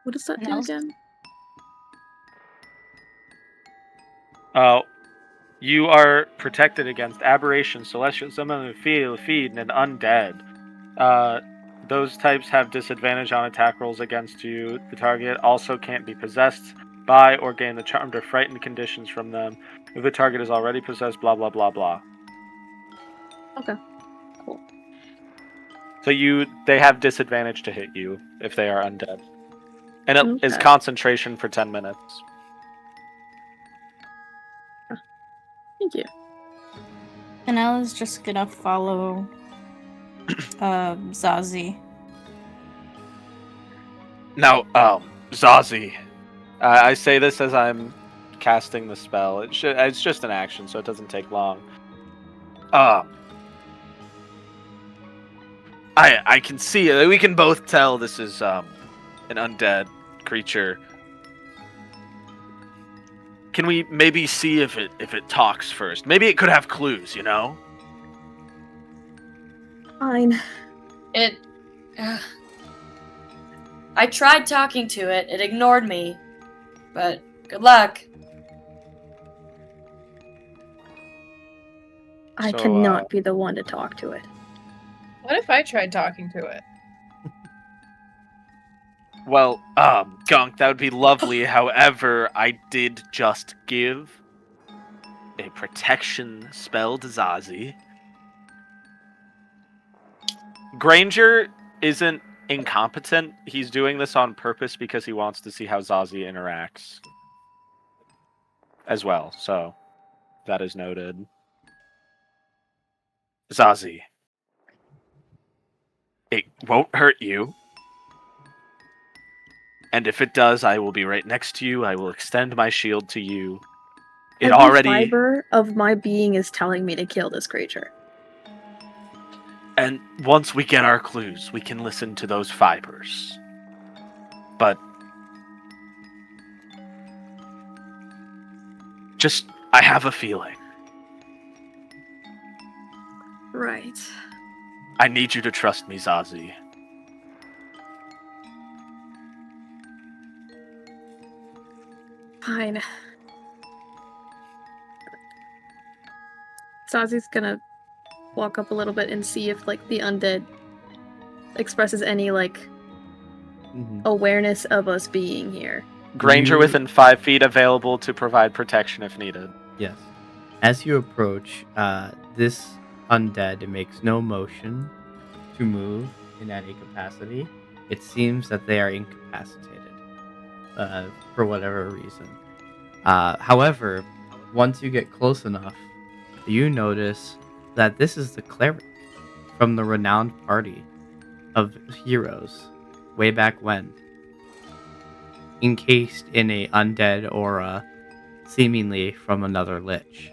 What does that do Nels? again? You are protected against aberrations, celestial, summon, feed, and undead. Those types have disadvantage on attack rolls against you. The target also can't be possessed by or gain the charmed or frightened conditions from them. If the target is already possessed, blah blah blah blah. Okay. Cool. So they have disadvantage to hit you if they are undead. And it is Okay. concentration for 10 minutes. Thank you. Canal is just gonna follow Zazie. Now, Zazie, I say this as I'm casting the spell. It's just an action, so it doesn't take long. I can see it. We can both tell this is an undead creature. Can we maybe see if it talks first? Maybe it could have clues, you know? Fine. It. I tried talking to it. It ignored me. But good luck. I So, cannot be the one to talk to it. What if I tried talking to it? Well, Gunk, that would be lovely. However, I did just give a protection spell to Zazie. Granger isn't incompetent. He's doing this on purpose because he wants to see how Zazie interacts as well. So, that is noted. Zazie, it won't hurt you. And if it does, I will be right next to you. I will extend my shield to you. It Every already. fiber of my being is telling me to kill this creature. And once we get our clues, we can listen to those fibers. But just, I have a feeling. Right. I need you to trust me, Zazie. Fine. Sazi's gonna walk up a little bit and see if, like, the undead expresses any, like, awareness of us being here. Granger You- within 5 feet available to provide protection if needed. Yes. As you approach, this undead makes no motion to move in any capacity. It seems that they are incapacitated for whatever reason. However, once you get close enough, you notice that this is the cleric from the renowned party of heroes way back when, encased in a undead aura, seemingly from another lich.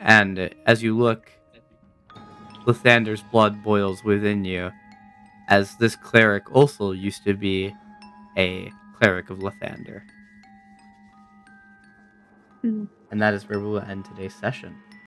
And as you look, Lathander's blood boils within you, as this cleric also used to be a cleric of Lathander. Mhm. And that is where we will end today's session.